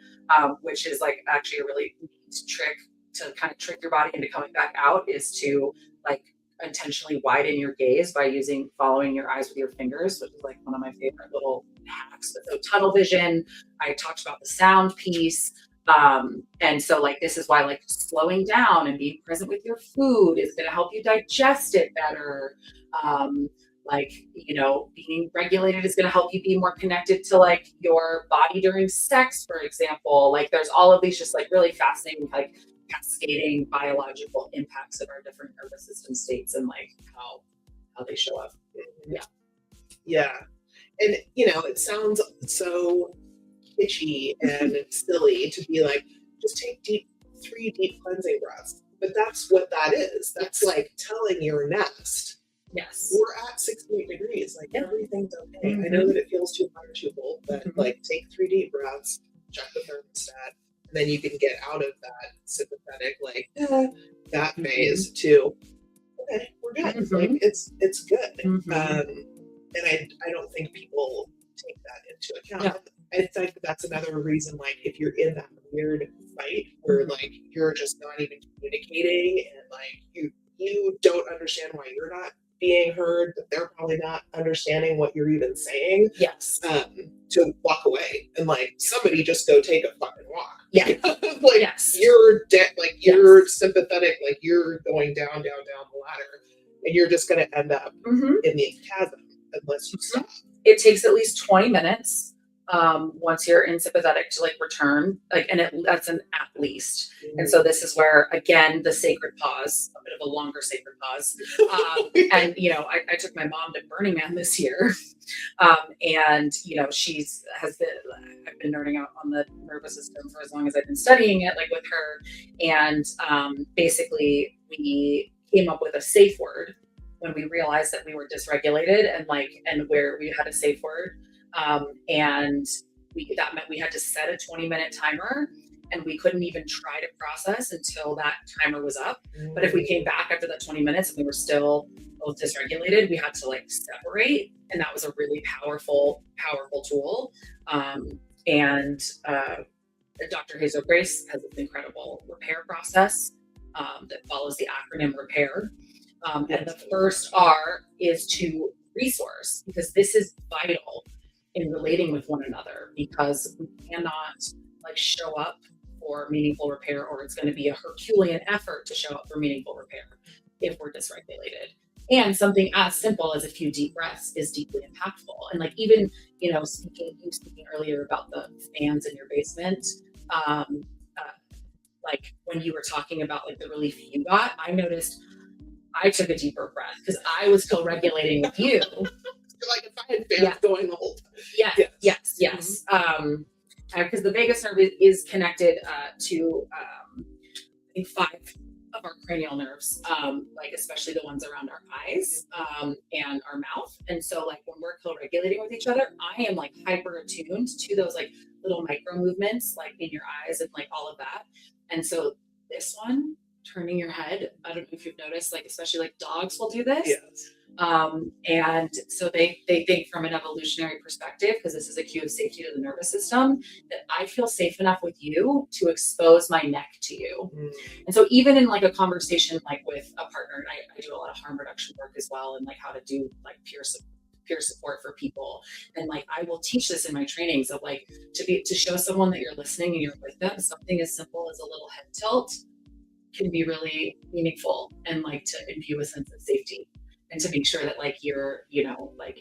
which is like actually a really neat trick to kind of trick your body into coming back out, is to like intentionally widen your gaze by following your eyes with your fingers, which is like one of my favorite little hacks. But so tunnel vision, I talked about the sound piece. And so like, this is why like slowing down and being present with your food is going to help you digest it better. Being regulated is going to help you be more connected to like your body during sex, for example. Like there's all of these just like really fascinating, like cascading biological impacts of our different nervous system states and like how they show up. And it sounds so pitchy and silly to be like, just take 3 deep cleansing breaths. But that's what that is. That's like telling your nest, yes, we're at 68 degrees. Like everything's okay. I know that it feels too hot or too cold, but like take 3 deep breaths, check the thermostat, and then you can get out of that sympathetic, like that phase to, okay, we're good. Like it's good. And I don't think people take that into account. I think that's another reason, like if you're in that weird fight where like you're just not even communicating and like you don't understand why you're not being heard, that they're probably not understanding what you're even saying. Yes. To walk away and like somebody just go take a fucking walk. Yeah. Like yes. You're like you're sympathetic, like you're going down the ladder, and you're just gonna end up in the chasm unless you stop. It takes at least 20 minutes once you're in sympathetic to like return, like, and that's an at least. And so this is where, again, the sacred pause, a bit of a longer sacred pause. And, you know, I took my mom to Burning Man this year. And, you know, I've been nerding out on the nervous system for as long as I've been studying it, like with her. And basically we came up with a safe word when we realized that we were dysregulated and where we had a safe word. And that meant we had to set a 20-minute timer, and we couldn't even try to process until that timer was up. But if we came back after that 20 minutes and we were still both dysregulated, we had to like separate. And that was a really powerful tool. And Dr. Hazel Grace has this incredible repair process that follows the acronym REPAIR. And the first R is to resource, because this is vital in relating with one another, because we cannot like show up for meaningful repair, or it's going to be a Herculean effort to show up for meaningful repair if we're dysregulated. And something as simple as a few deep breaths is deeply impactful. And like even, you know, speaking earlier about the fans in your basement, like when you were talking about like the relief you got, I noticed I took a deeper breath because I was still regulating with you. Like if I had fans going the whole time. Yes. Because the vagus nerve is connected to I think 5 of our cranial nerves, like especially the ones around our eyes and our mouth. And so like when we're co-regulating with each other, I am like hyper attuned to those like little micro movements like in your eyes and like all of that. And so this one, turning your head, I don't know if you've noticed, like especially like dogs will do this. Yes. And so they think from an evolutionary perspective, because this is a cue of safety to the nervous system, that I feel safe enough with you to expose my neck to you. And so even in like a conversation like with a partner, and I do a lot of harm reduction work as well, and like how to do like peer support for people, and like I will teach this in my trainings of like to show someone that you're listening and you're with them. Something as simple as a little head tilt can be really meaningful, and like to imbue a sense of safety, and to make sure that like you're, you know, like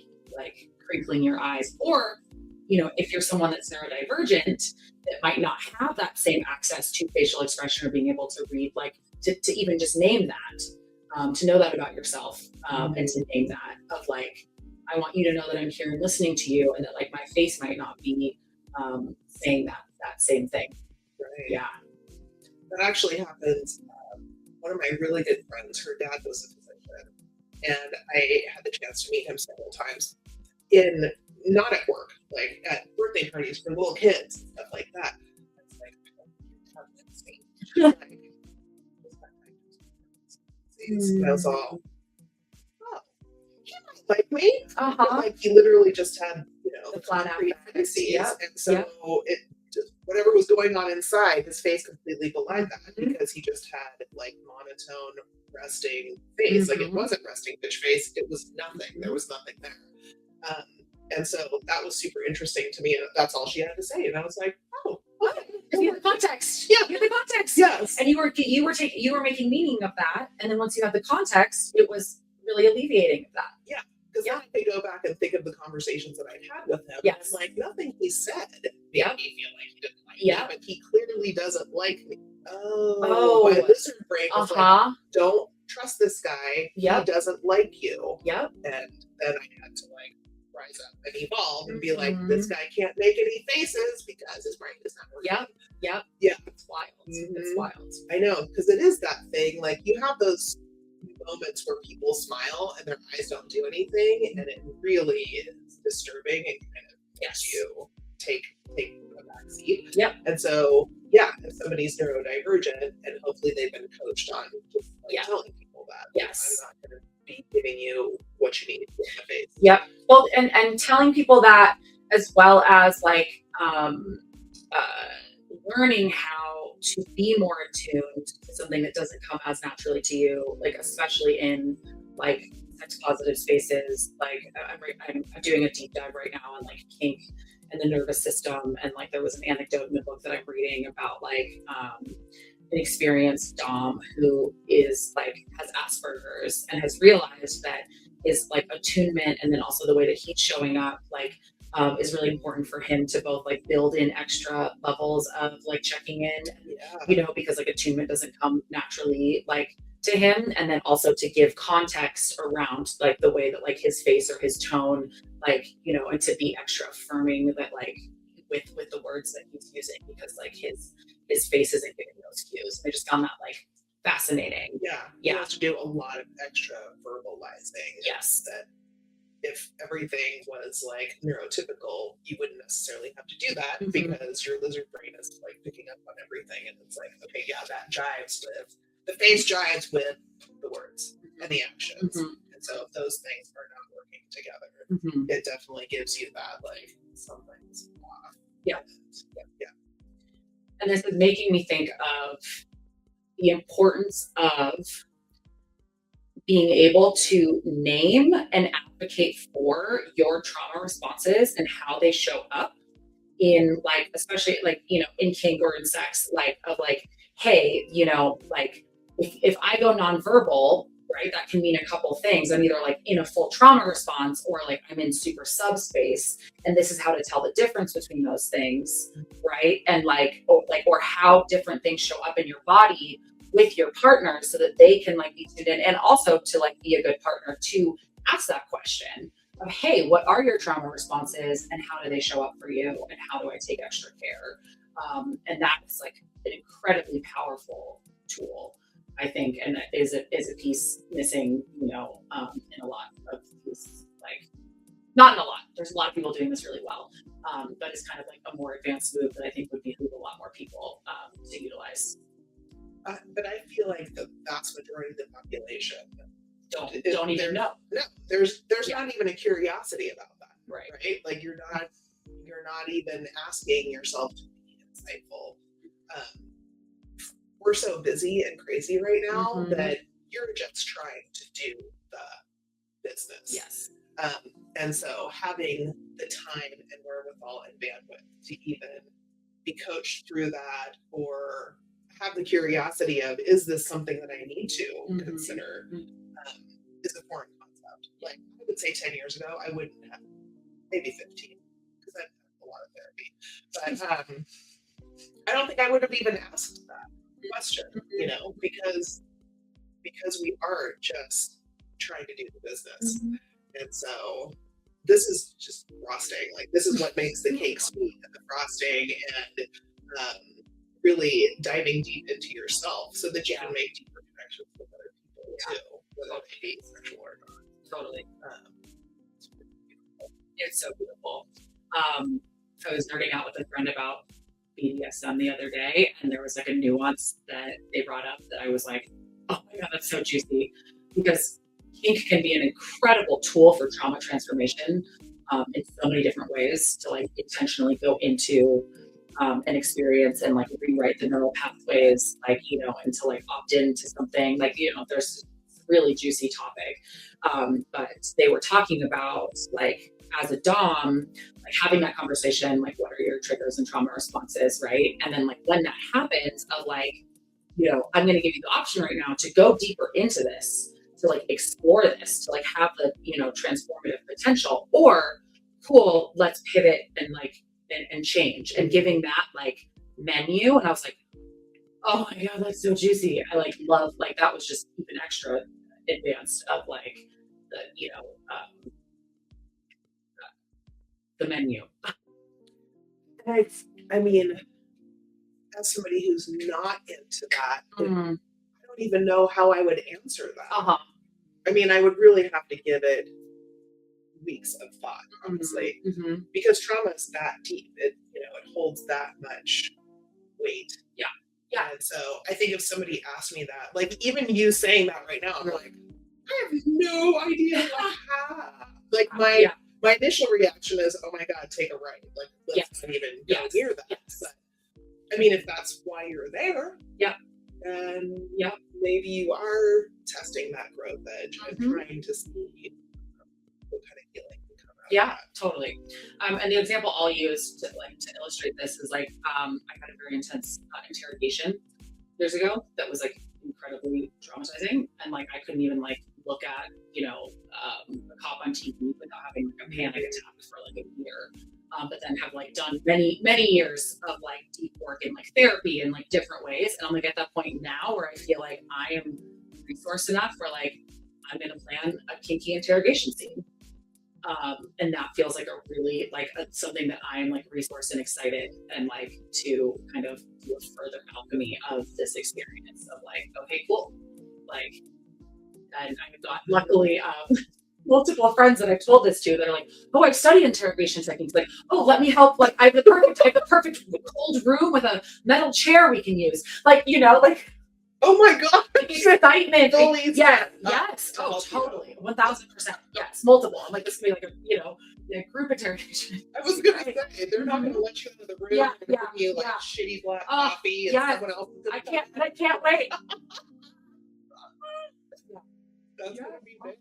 crinkling your eyes, or, you know, if you're someone that's neurodivergent that might not have that same access to facial expression or being able to read, like to even just name that, to know that about yourself, and to name that of like, I want you to know that I'm here and listening to you, and that like my face might not be saying that same thing. Right. Yeah. That actually happens. One of my really good friends, her dad was a physician, and I had the chance to meet him several times not at work, like at birthday parties for little kids and stuff like that. It's like, and I was all, oh, he might like me. Like he literally just had, you know, the flat out fantasies, and so it just whatever was going on inside, his face completely belied that, because he just had like monotone resting face. Like it wasn't resting bitch face. It was nothing. There was nothing there. And so that was super interesting to me. And that's all she had to say. And I was like, oh, okay. You had the context. Yeah. You had the context. Yes. And you were making meaning of that. And then once you had the context, it was really alleviating of that. Yeah. Because then I could go back and think of the conversations that I'd had with him. Yes. And like nothing he said made me feel like he didn't like me, but he clearly doesn't like me. My lizard brain was like, don't trust this guy. He doesn't like you. Yep. And then I had to like rise up and evolve and be like, this guy can't make any faces because his brain is not working. Yep. Yeah. It's wild. It's wild. I know, because it is that thing. Like, you have those moments where people smile and their eyes don't do anything, and it really is disturbing and kind of makes you take a back seat. Yep. And so, yeah, if somebody's neurodivergent, and hopefully they've been coached on just telling people that, yes, I'm not going to be giving you what you need in the face. Yep. Well, and telling people that, as well as like learning how to be more attuned to something that doesn't come as naturally to you, like especially in like sex positive spaces. Like I'm doing a deep dive right now on like kink and the nervous system, and like there was an anecdote in the book that I'm reading about like an experienced dom who is like has Asperger's and has realized that his like attunement and then also the way that he's showing up like is really important for him to both like build in extra levels of like checking in, you know, because like attunement doesn't come naturally like to him, and then also to give context around like the way that like his face or his tone, like, you know, and to be extra affirming that like with the words that he's using, because like his face isn't giving those cues. I just found that like fascinating. You have to do a lot of extra verbalizing. Yes. That if everything was like neurotypical, you wouldn't necessarily have to do that because your lizard brain is like picking up on everything, and it's like, okay, yeah, that jives with the face, jives with the words and the actions. And so if those things are not working together, it definitely gives you that like something's off. Yeah. And this is making me think of the importance of being able to name and advocate for your trauma responses and how they show up in like, especially like, you know, in kink or in sex, like of like, hey, you know, like if I go nonverbal, right, that can mean a couple things. I'm either like in a full trauma response or like I'm in super subspace, and this is how to tell the difference between those things, right? And like, or how different things show up in your body with your partner so that they can like be tuned in, and also to like be a good partner to ask that question of, hey, what are your trauma responses and how do they show up for you, and how do I take extra care? And that's like an incredibly powerful tool, I think, and that is a piece missing, you know, in a lot of these, like, not in a lot. There's a lot of people doing this really well, but it's kind of like a more advanced move that I think would behoove a lot more people to utilize. But I feel like the vast majority of the population don't even know. No, there's not even a curiosity about that. Right. Like you're not even asking yourself to be insightful. We're so busy and crazy right now that you're just trying to do the business. Yes. And so having the time and wherewithal and bandwidth to even be coached through that, or have the curiosity of, is this something that I need to consider, is a foreign concept. Like I would say 10 years ago, I wouldn't have, maybe 15, because I've had a lot of therapy. But I don't think I would have even asked that question, you know, because we are just trying to do the business. And so this is just frosting. Like this is what makes the cake sweet, and the frosting, and really diving deep into yourself so that you can make deeper connections with other people too, whether they be sexual or not. Totally. It's so beautiful. I was nerding out with a friend about BDSM the other day, and there was like a nuance that they brought up that I was like, oh my God, that's so juicy. Because kink can be an incredible tool for trauma transformation in so many different ways, to like intentionally go into an experience and like rewrite the neural pathways, like, you know, and to like opt into something, like, you know, there's really juicy topic. But they were talking about like, as a dom, like having that conversation, like what are your triggers and trauma responses, right? And then like when that happens, of like, you know, I'm going to give you the option right now to go deeper into this, to like explore this, to like have the, you know, transformative potential, or cool, let's pivot and like and change, and giving that like menu. And I was like, oh my God, that's so juicy. I like love, like that was just even extra advanced of like the, you know, the menu. I mean, as somebody who's not into that, I don't even know how I would answer that. I mean, I would really have to give it weeks of thought, honestly, because trauma is that deep. It holds that much weight. Yeah. And so I think if somebody asked me that, like even you saying that right now, I'm like, I have no idea like my initial reaction is, oh my God, take a right. Like let's not even go near that. But I mean, if that's why you're there, then maybe you are testing that growth edge and trying to see what kind of healing can come out. Yeah, totally. And the example I'll use to illustrate this is like I had a very intense interrogation years ago that was like incredibly traumatizing, and like I couldn't even like look at a cop on TV without having like a panic attack for like a year. But then have like done many years of like deep work in like therapy in like different ways, and I'm like at that point now where I feel like I am resourced enough where like I'm gonna plan a kinky interrogation scene. And that feels like a really like something that I'm like resourced and excited and like to kind of do a further alchemy of this experience of like, okay, cool. Like, and I've got luckily multiple friends that I've told this to that are like, oh, I've studied interrogation techniques. Like, oh, let me help. Like I have the perfect cold room with a metal chair we can use. Like, like oh my God, excitement. Yes. Oh, totally. 1000%. Yes. Multiple. I'm like, this could be like a group interrogation. I was going to say, they're not going to let you into the room and bring you like shitty black coffee and someone else. I can't wait. That's going to be big.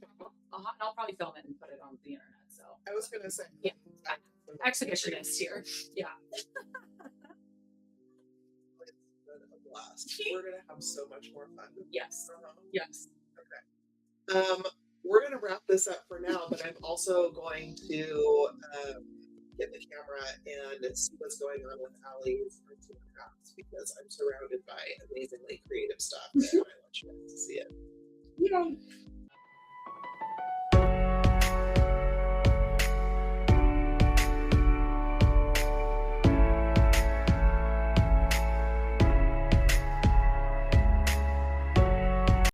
I'll probably film it and put it on the internet. So I was going to say, exhibitionist here. Yeah. Blast. We're gonna have so much more fun. Yes. Yes. Okay. We're gonna wrap this up for now, but I'm also going to get the camera and see what's going on with Allie's house because I'm surrounded by amazingly creative stuff and I want you guys to see it.